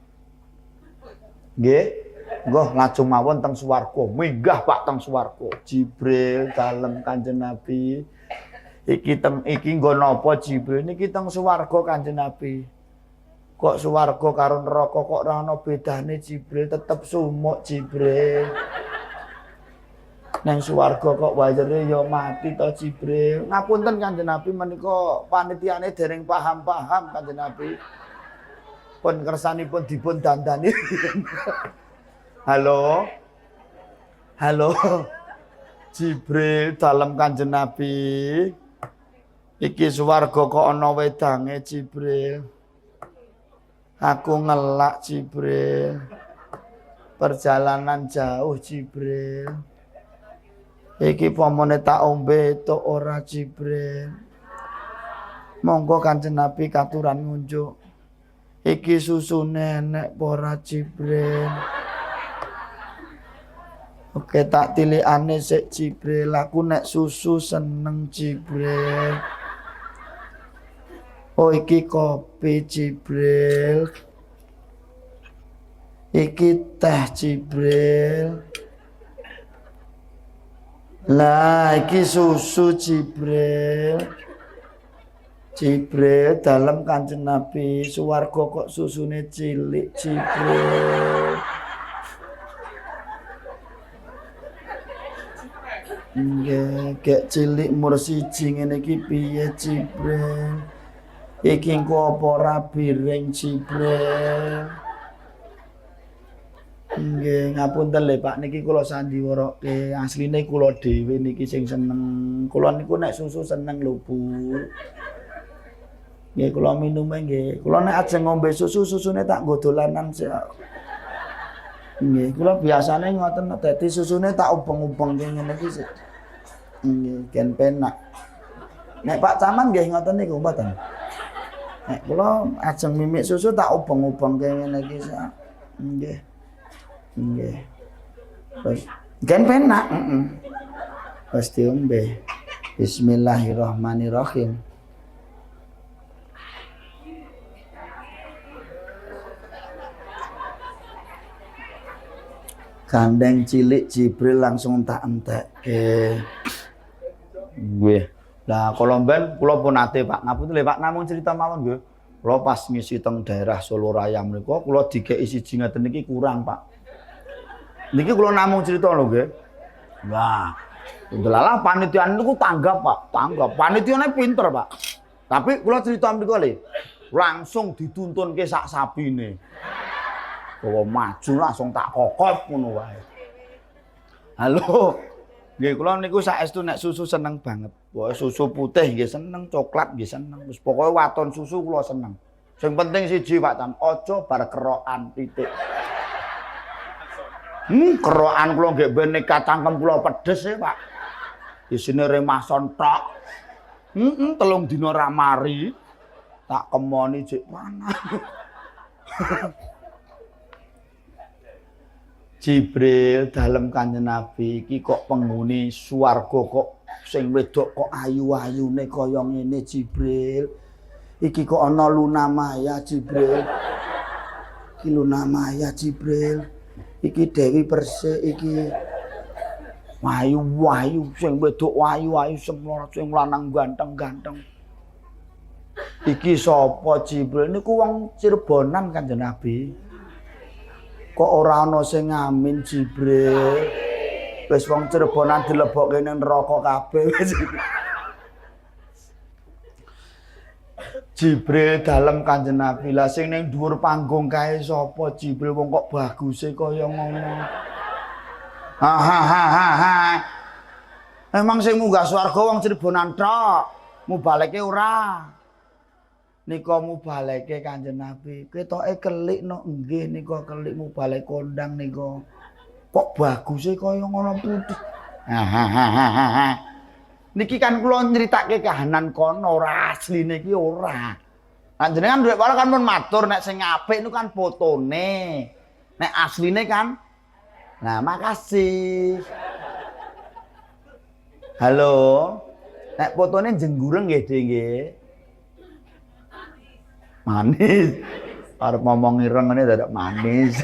Nggih. Nggo lajeng mawon teng swarga. Minggah Pak teng swarga. Jibril dalem Kanjeng Nabi. Iki nggo napa Jibril? Niki teng swarga Kanjeng Nabi. Kok swarga karo neraka kok ora ana bedane Jibril, tetep sumuk Jibril. Nang swarga kok wajare ya mati to Jibril. Ngapunten Kanjeng Nabi menika panitiane dereng paham-paham Kanjeng Nabi. Pun kersanipun dipun dandani. Halo. Halo. Jibril dalem Kanjeng Nabi. Iki swarga kok ana wedange Jibril. Aku ngelak Jibril. Perjalanan jauh Jibril. Iki pomone tak ombe tok ora Jibril. Monggo Kanjeng Nabi katuran ngunjuk. Iki susune enek ora Jibril. Oke tak tilikane sik Jibril. Aku nek susu seneng Jibril. Oh iki kopi Jibril. Iki teh Jibril. Lah iki susu Jibril. Jibril dalem Kanjeng Nabi swarga kok susune cilik Jibril. Nggih, gek cilik umur 1 ngene iki piye Jibril? Iki engko apa ora biring Jibril? Nggih, ngapunten le Pak niki kula sandiwarake. Asline kula dhewe niki sing seneng. Kula niku nek susu seneng lho, Bu. Nggih, kula minume nggih. Kula nek ajeng ngombe susu, susune tak nggo dolanan sik. Nggih, kula biasane ngoten dadi susune tak ubeng-ubeng ngene iki sik. Nggih, gen penak. Nek Pak Caman nggih ngoten niku mboten. Nek kula ajeng mimik susu tak ubeng-ubeng ngene iki sik. Nggih. Nggih. Wis gen penak, Wis diombe. Bismillahirrahmanirrahim. Gandeng cilik Jibril langsung tak entekke. Nggih. Lah kala mben kula pun nate Pak ngapunten lho Pak namung cerita mawon nggih. Kula pas ngisi teng daerah Solo Raya menika kula dikeki siji ngeten niki kurang Pak. Niki kula namung cerita lho nggih. Lah, ndelalah panitian niku tanggap Pak, tanggap. Panitiane pinter Pak. Tapi kula cerita mriku le, langsung dituntunke sak sapine. Bawa maju langsung tak kokop ngono wae. Halo. Nggih kula niku saestu nek susu seneng banget. Pokoke susu putih nggih seneng, coklat nggih seneng. Wis pokoke waton susu kula seneng. Sing penting siji Pak Tan, aja bar kerokan titik. Kerokan kula nggih ben nekat cangkem kula pedes e, Pak. Isine remason tok. 3 dina ra mari. Tak kemoni jek mana. Jibril dalem Kanjeng Nabi iki kok penghuni swarga kok sing wedok kok ayu-ayune kaya ngene Jibril. Iki kok ana Luna Maya Jibril. Iki Luna Maya Jibril. Iki Dewi Persik iki. Wayu-wayu sing wedok wayu-wayu semlorot sing lanang ganteng-ganteng. Iki sapa Jibril niku wong Cirebonan Kanjeng Nabi. Kok ora ana sing ngamin Jibril. Wis wong Cirebonan dilebokke ning neraka kabeh. Jibril dalem Kanjeng Nabi. Lah sing ning dhuwur panggung kae sapa Jibril wong kok baguse kaya ngono. Ha. Emang sing munggah swarga wong Cirebonan tok. Mubaleke ora. Nika mubaleke Kanjeng Nabi. Ketoke kelik no nggih nika kelik mubalek kondang nika. Kok baguse kaya ngono putih. Ha. Niki kan kula nyeritake kahanan kono ora asline iki ora. Lah jenengan duwe kala kan pun matur nek sing apik niku kan fotone. Nek asline kan. Nah, makasih. Halo. Nek fotone jenggureng nggih, nggih. Manis. Arep ngomong ireng ngene dadak manis.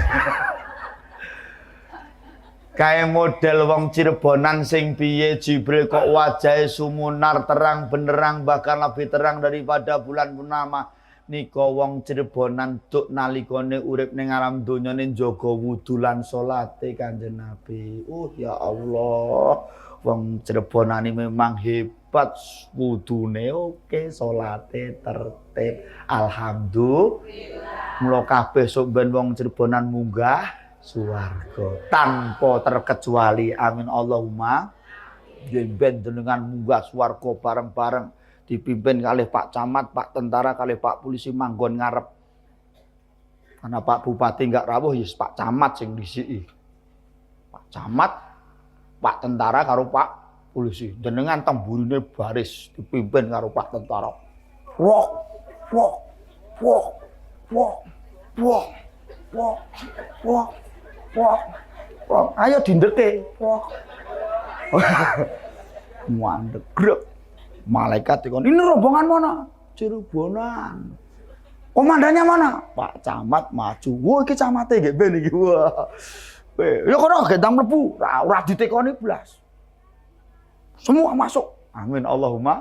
Kae model wong Cirebonan sing piye Jibril kok wajahe sumunar terang benderang bahkan lebih terang daripada bulan purnama. Nika wong Cirebonan tuk nalikane urip ning alam donyane njaga wudu lan salate Kanjeng Nabi. Ya Allah. Wong Cirebonan ini memang hebat, wudune oke, salate tertib. Alhamdulillah. Mula kabeh sok ben wong Cirebonan munggah swarga tanpa terkecuali, amin Allahumma. Ben dengan munggah swarga bareng-bareng dipimpin kalih Pak Camat, Pak Tentara, kalih Pak Polisi manggon ngarep. Karena Pak Bupati enggak rawuh ya Pak Camat sing disiki. Pak Camat, Pak Tentara karo Pak Polisi. Jenengan temburine baris dipimpin karo Pak Tentara. Wok, wok, wok, wok, wok, wok, wok. Wah, wah, ayo dindeke. Wah. Mandek grek. Malaikat dikon, "Ini rombongan mana?" Cirebonan. Komandannya mana? Pak Camat maju. Wah, iki camate nggih ben iki. Wah. Ya kono gendang mlebu, ora ditekoni blas. Semua masuk. Amin Allahumma.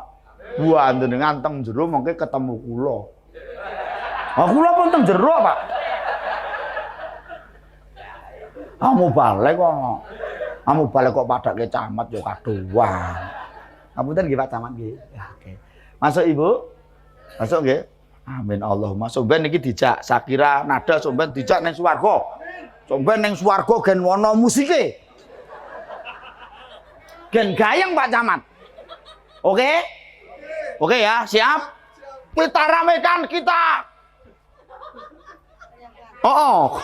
Wah, jenengan teng jero mengke ketemu kula. Kula pun teng jero, Pak. Kamu balik kok padake camat yo kaduan. Ngapunten nggih Pak Camat nggih. Ya, oke. Masuk Ibu. Masuk nggih. Amin Allahumma. Somben iki dijak Sakira nada somben dijak ning swarga. Somben ning swarga gen ana musike. Gen gayeng Pak Camat. Oke? Oke ya, siap? Kita ramekan kita. Oh.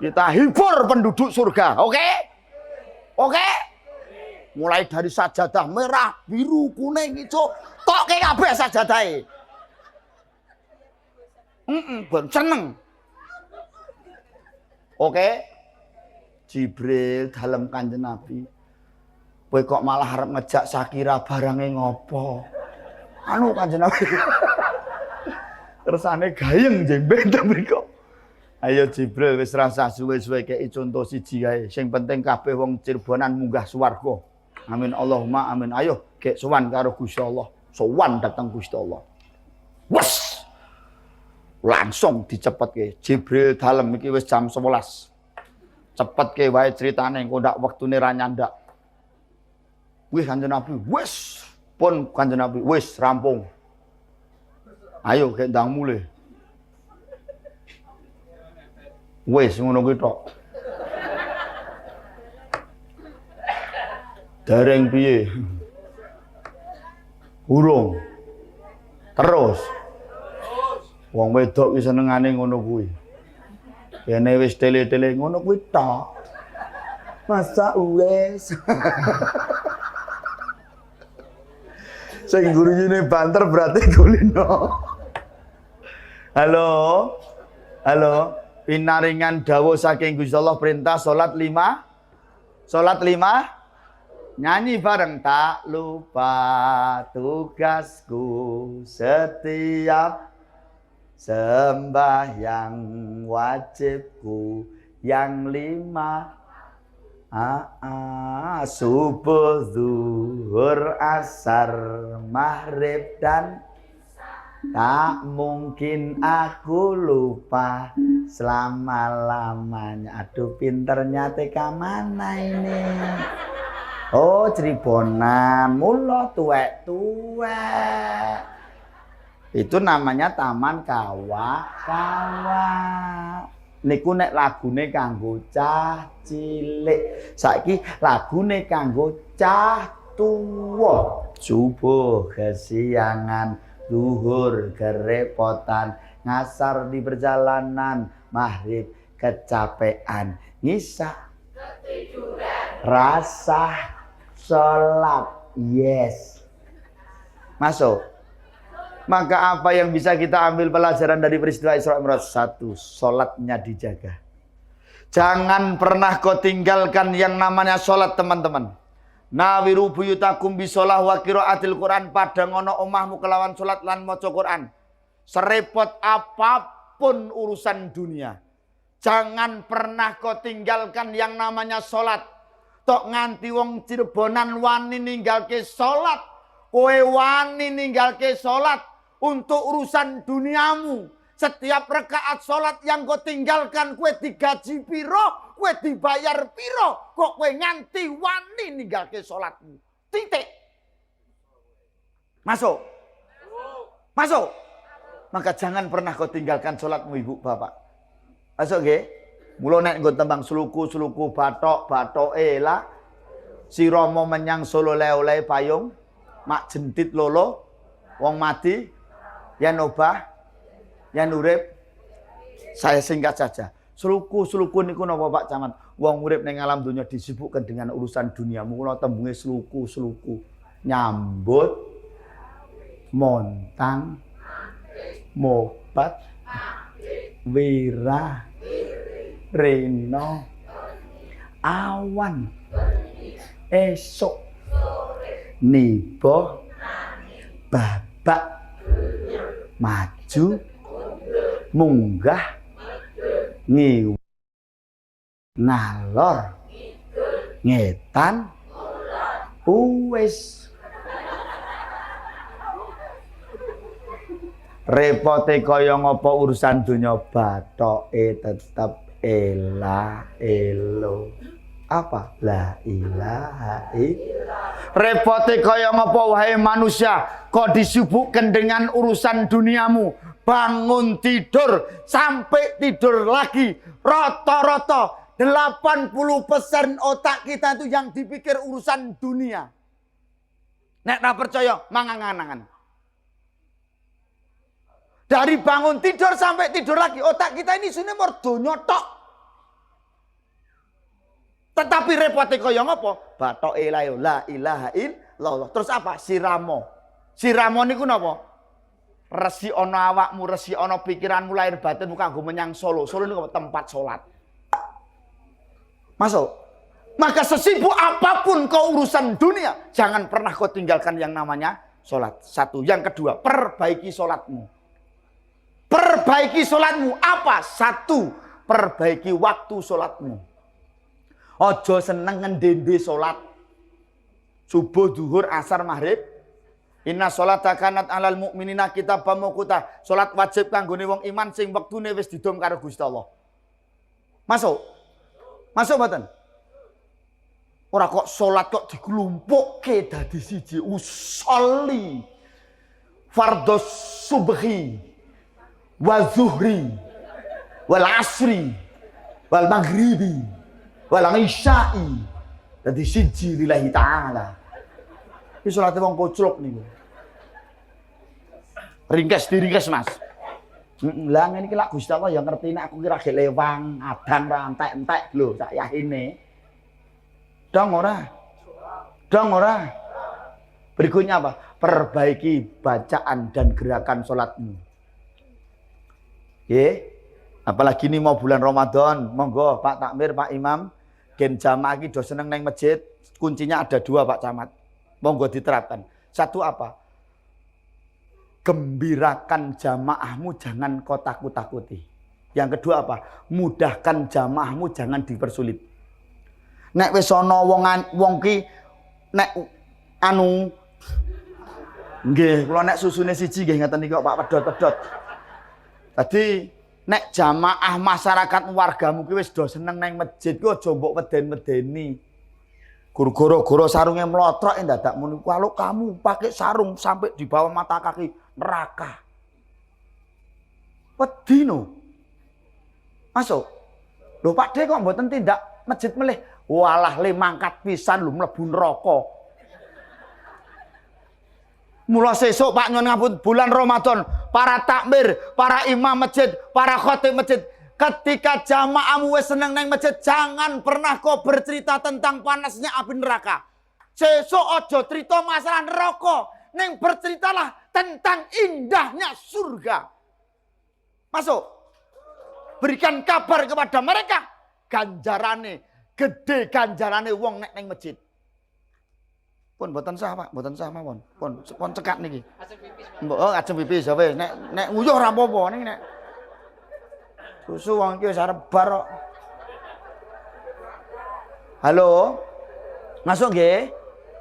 Kita hibur penduduk surga, oke? Oke? Mulai dari sajadah merah, biru, kuning, hijau, toke kabeh sajadahe. Ben seneng. Oke? Jibril dalem Kanjeng Nabi. Kowe kok malah arep ngejak Sakira barange ngopo? Anu Kanjeng Nabi. Kersane gayeng jemben ta mriko. Ayo Jibril wis rasa suwe-suwe kei contoh siji kae. Sing penting kabeh wong Cirebonan munggah swarga. Amin Allahumma amin. Ayo gek sowan karo Gusti Allah. Sowan dateng Gusti Allah. Wes. Langsung dicepetke. Jibril dalem iki wis jam 11. Cepetke wae critane engko ndak wektune ra nyandak. Wis Kanjeng Nabi, wis. Pun Kanjeng Nabi, wis rampung. Ayo gek ndang mulih. Wes ngono kuwi tok. Dereng piye? Urung. Terus. Wong wedok ki senengane ngono kuwi. Kene wis tele-tele ngono kuwi tok. Masa wes. Sing gurune banter berarti kulino. Halo. Halo. Pinaringan dawuh saking Gusti Allah perintah salat 5. Salat 5. Nyanyi bareng tak lupa tugasku setiap sembahyang wajibku yang 5. Subuh, zuhur, asar, maghrib dan tak mungkin aku lupa selama-lamanya. Aduh pinternya TK mana ini? Oh Cirebonan, mula tuwek-tuwek. Itu namanya Taman Kawa-Kawa. Niku nek lagune kanggo cah cilik. Saiki lagune kanggo cah tuwa. Subuh kesiangan, zuhur kerepotan, ngasar di perjalanan, maghrib kecapean, ngisa ketiduran, rasa sholat. Yes. Masuk. Maka apa yang bisa kita ambil pelajaran dari peristiwa Isra Mi'raj? 1, sholatnya dijaga. Jangan pernah kau tinggalkan yang namanya sholat, teman-teman. Nawiru buyutakum bisolah wa qiraatil Quran. Padang ono omahmu kelawan sholat lan maca Quran. Serepot apapun urusan dunia, Jangan pernah kau tinggalkan yang namanya sholat. Tok nganti wong Cirebonan wani ninggalke sholat. Kowe wani ninggalke sholat untuk urusan duniamu. Setiap rakaat sholat yang kau tinggalkan, kowe digaji piro, kowe dibayar piro. Kok kowe nganti wani ninggalke sholatmu. Titik. Masuk. Masuk. Maka jangan pernah kau tinggalkan sholatmu, ibu bapak. Masuk nggih? Mula nek nggo tembang sluku-sluku bathok lah. Si Romo menyang Solo le-ole payung, mak jentit lolo, wong mati, yen obah, yen urip. Saya singkat saja. Sluku-sluku niku napa Pak Camat? Wong urip ning alam dunya disibukkan dengan urusan dunia. Mula tembunge sluku-sluku. Nyambut, montang, mopat, wira, reno, awan, esok, nibo, babak, maju, munggah, ngiwu, ngalor, ngetan, uwes. Repote kaya ngapa urusan donya bathoke tetep ela elo. Apa? La ilaha illallah. Repote kaya ngapa wahai manusia, kau disibukkan dengan urusan duniamu. Bangun tidur sampai tidur lagi. Rata-rata 80% otak kita itu yang dipikir urusan dunia. Nek tak percaya, mangan-angan. Dari bangun tidur sampai tidur lagi, otak kita ini sini merdonya tok. Tetapi repotnya kaya ngapa? Bathok la ilaha illallah. Terus apa? Siramo. Siramo niku napa? Resi ana awakmu, resi ana pikiranmu, lahir batinmu kanggo menyang Solo. Solo niku tempat salat. Masuk. Maka sesibuk apapun kau urusan dunia, jangan pernah kau tinggalkan yang namanya salat. Satu. Yang kedua, perbaiki salatmu. Perbaiki sholatmu. Apa? Satu, perbaiki waktu sholatmu. Ojo seneng ngendende sholat. Subuh, duhur, asar, maghrib. Inna sholata kanat alal mu'minina kitabam mawquta. Sholat wajib kanggone wong iman sing wektune wis didom karo Gusti Allah. Masuk? Masuk mboten? Ora kok sholat kok dikelumpukke dadi siji. Usolli fardhos subhi wal zuhri wal asri wal maghribi wal isya'i dadi siji lillahi ta'ala. Iki salate wong koclok niku. Ringkes Mas. Lah ngene iki lak Gusti Allah ya ngerti nek aku kira ge lewang, adang ra entek-entek lho sak yahine. Dong ora? Dong ora? Berikutnya apa? Perbaiki bacaan dan gerakan salatmu. Apalagi ini mau bulan Ramadan, monggo Pak Takmir, Pak Imam, gen jamaah iki do seneng nang masjid, kuncinya ada dua Pak Camat. Monggo diterapkan. Satu apa? Gembirakan jamaahmu, jangan kau takut-takuti. Yang kedua apa? Mudahkan jamaahmu, jangan dipersulit. Nek wis ana wong ki nek anu nggih, kula nek susune siji nggih ngeten iki kok Pak pedhot-pedhot. Tadi nek jamaah masyarakat wargamu ki wis do seneng nang masjid ku aja mbok weden-wedeni. Goro-goro sarunge mlotrok dadak ngono. Kalau kamu pakai sarung sampai di bawah mata kaki neraka. Wedi no. Masuk. Lho Pak De kok mboten tindak masjid melih. Walah le mangkat pisan lho mlebu neraka. Mula sesuk Pak nyuwun ngapun bulan Ramadan, para takmir, para imam masjid, para khatib masjid, ketika jamaahmu wis seneng nang masjid, jangan pernah kau bercerita tentang panasnya api neraka. Sesuk aja cerita masalah neraka, ning berceritalah tentang indahnya surga. Masuk. Berikan kabar kepada mereka, ganjarane, gede ganjarane wong nek nang masjid. Pun mboten sah Pak, mboten sah mawon. Pun cekat niki. Ajeng pipis. Mbok ajeng pipis ya wis. Nek nguyuh ora apa-apa ning nek. Susu wong iki wis arep bar kok. Halo. Masuk nggih.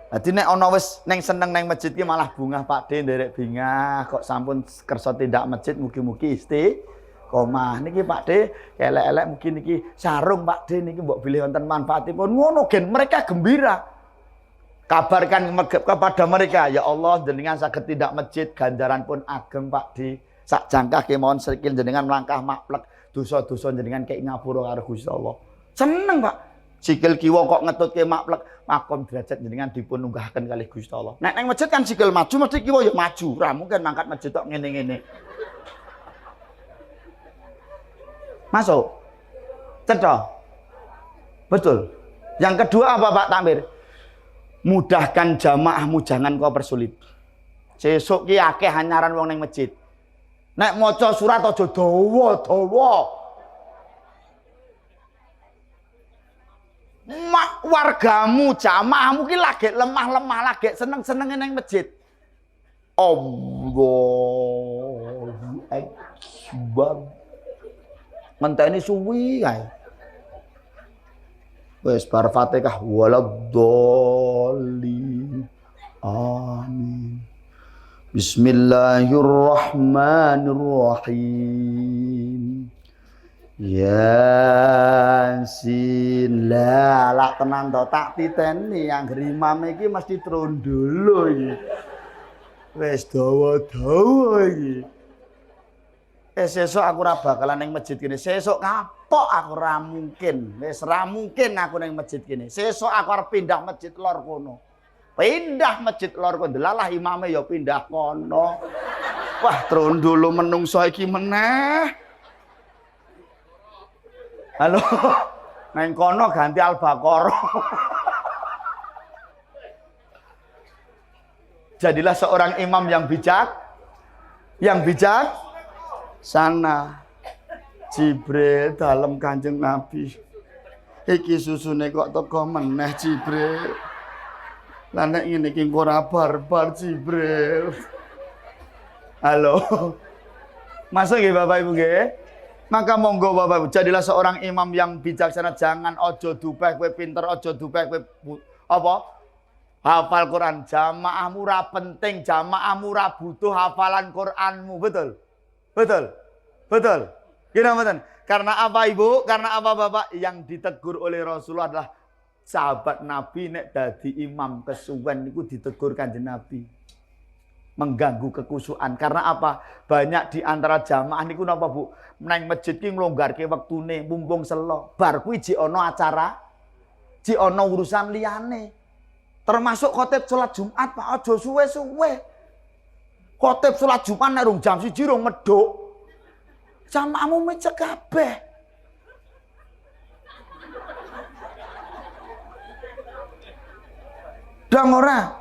Dadi nek ana wis ning seneng ning masjid ki malah bungah Pak D nderek bingah kok sampun kersa tindak masjid mugi-mugi istiqomah. Niki Pak D elek-elek mungkin niki sarung Pak D niki mbok bilih wonten manfaatipun. Ngono gen mereka gembira. Kabarkan kepada mereka, ya Allah jenengan saged tindak masjid ganjaran pun ageng Pak D. Sak jangkah kemawon srikil jenengan melangkah maplek dosa-dosa jenengan kei ngapura karo Gusti Allah. Seneng Pak. Sikil kiwa kok ngetutke maplek makom derajat jenengan dipun nunggahaken kalih Gusti Allah. Nek nang masjid kan sikil maju mesti kiwa ya maju. Ora mungkin mangkat masjid tok ngene-ngene. Masuk. Cetha. Betul. Yang kedua apa Pak Takmir? Mudahkan jamaahmu jangan kau persulit. Sesuk ki akeh hanyaran wong ning masjid. Nek maca surat aja dawa-dawa. Wargamu, jamaahmu ki lagi lemah-lemah, lagi seneng-seneng ning masjid. Allahu Akbar. Ngenteni suwi kae. Wis bar Fatihah waladhdallin. Amin. Bismillahirrahmanirrahim. Yasin lah lak tenan to tak titeni anggere imam iki mesti trondolo iki. Wis dawa-dawa iki. Sesuk aku ora bakalan ning masjid kene. Sesuk kapok aku ora mungkin. Wis ora mungkin aku ning masjid kene. Sesuk aku arep pindah masjid lor kono. Pindah masjid lor kono. Delalah imame ya pindah kono. Wah, trondolo menungso iki meneh. Halo, neng kono ganti Al-Baqarah. Jadilah seorang imam yang bijak sana. Jibril dalam Kanjeng Nabi. Iki susune kok teko meneh Jibril. Lah nek ngene iki ora barbar Jibril. Halo. Masuk nggih Bapak Ibu nggih? Maka monggo Bapak Ibu, jadilah seorang imam yang bijaksana, jangan ojo dupeh kowe pinter, ojo dupeh kowe apa? Hafal Quran. Jamaahmu ora penting, jamaahmu ora butuh hafalan Quranmu, betul? Betul? Betul? Gimana betul? Karena apa Ibu? Karena apa Bapak? Yang ditegur oleh Rasulullah adalah sahabat Nabi nek dadi imam kesuwen niku ditegur Kanjeng Nabi. Mengganggu kekusuan. Karena apa? Banyak di antara jamaah niku napa Bu? Nang masjid ki nglonggarke wektune mumpung selo. Bar kuwi jek ana acara, jek ana urusan liyane. Termasuk khotib salat Jumat, Pak, aja suwe-suwe. Khotib salat Jumat nek rung jam 1 rung medhuk. Jamaahmu mecek kabeh. Dang ora?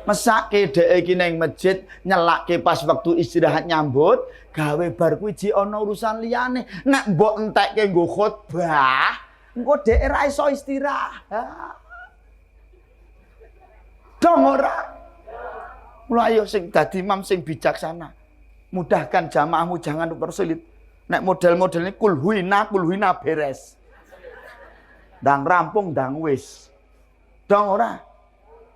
Mesake dhek iki ning masjid nyelake pas waktu istirahat nyambut gawe bar kuwi jek ana urusan liyane. Nek mbok entekke nggo khotbah, engko dhek ora iso istirahat. Dong ora. Mula ayo sing dadi imam sing bijaksana. Mudahkan jamaahmu jangan persulit. Nek model-model ini kulhuina beres. Ndang rampung ndang wis. Dong ora.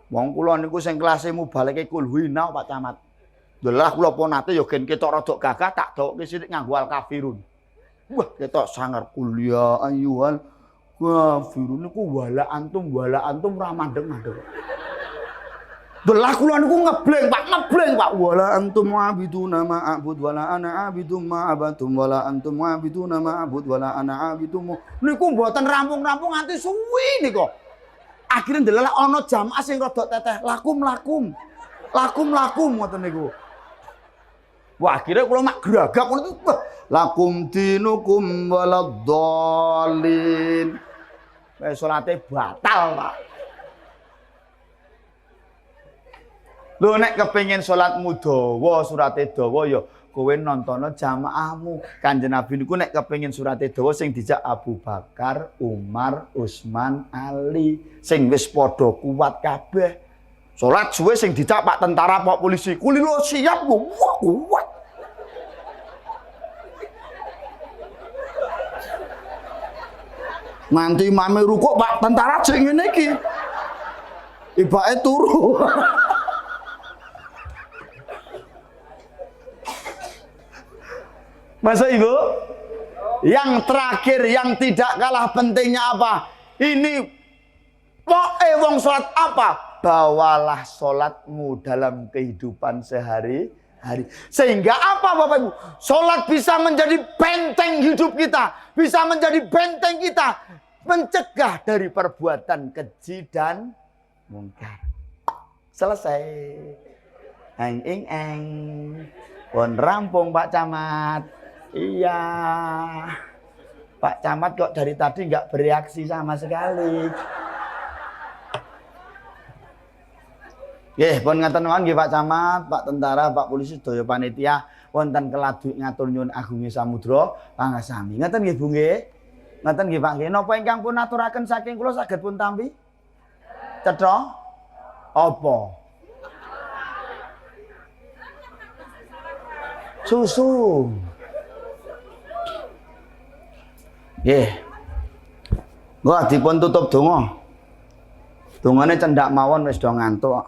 Wong kula niku sing kelase mubaleke kulhuina Pak Camat. Delah kula ponate ya gen ketok rada gagah tak dokke sithik nganggo al kafirun. Wah, ketok sangar kuliah ayyuhal kafirun niku wala antum ra mandeng-mandeng. Delah kula niku ngebleng Pak, wala antum abiduna ma'abud wala ana abidum ma'abatum wala antum abiduna ma'abud wala ana abidum. Niku mboten rampung-rampung nganti suwi niku. Akhirnya ndelala ana jamaah sing rada teteh lakum ngoten niku. Wah, akhirnya kula mak gragak ngono itu lakum dinukum waladdallin. Wis salate batal, Pak. Lho nek kepengin salatmu dawa, surate dawa ya kowe nontono jamaahmu. Kanjeng Nabi niku nek kepengin surate dawa sing dijak Abu Bakar, Umar, Utsman, Ali, sing wis padha kuat kabeh. Salat suwe sing dijak Pak tentara, Pak polisi, kulino siap wah kuat. Nanti mame rukuk Pak tentara jek ngene iki. Ibake turu. Masa Ibu? Yang terakhir yang tidak kalah pentingnya apa? Ini wong sholat apa? Bawalah sholatmu dalam kehidupan sehari-hari. Sehingga apa Bapak Ibu? Sholat bisa menjadi benteng hidup kita. Bisa menjadi benteng kita. Mencegah dari perbuatan keji dan mungkar. Selesai. Eng. Pun rampung Pak Camat. Iya. Pak Camat kok dari tadi nggak bereaksi sama sekali. Nggih, pun ngaten mawon nggih Pak Camat, Pak Tentara, Pak Polisi, sedaya panitia wonten keladuk ngatur nyuwun agunge samudra pangasami. Ngaten nggih Bu nggih. Ngaten nggih Pak nggih. Napa ingkang pun aturaken saking kula saged pun tampi? Cetha? Apa? Susu. Nggih. Nggih dipun tutup donga. Dongane cendak mawon wis do ngantuk.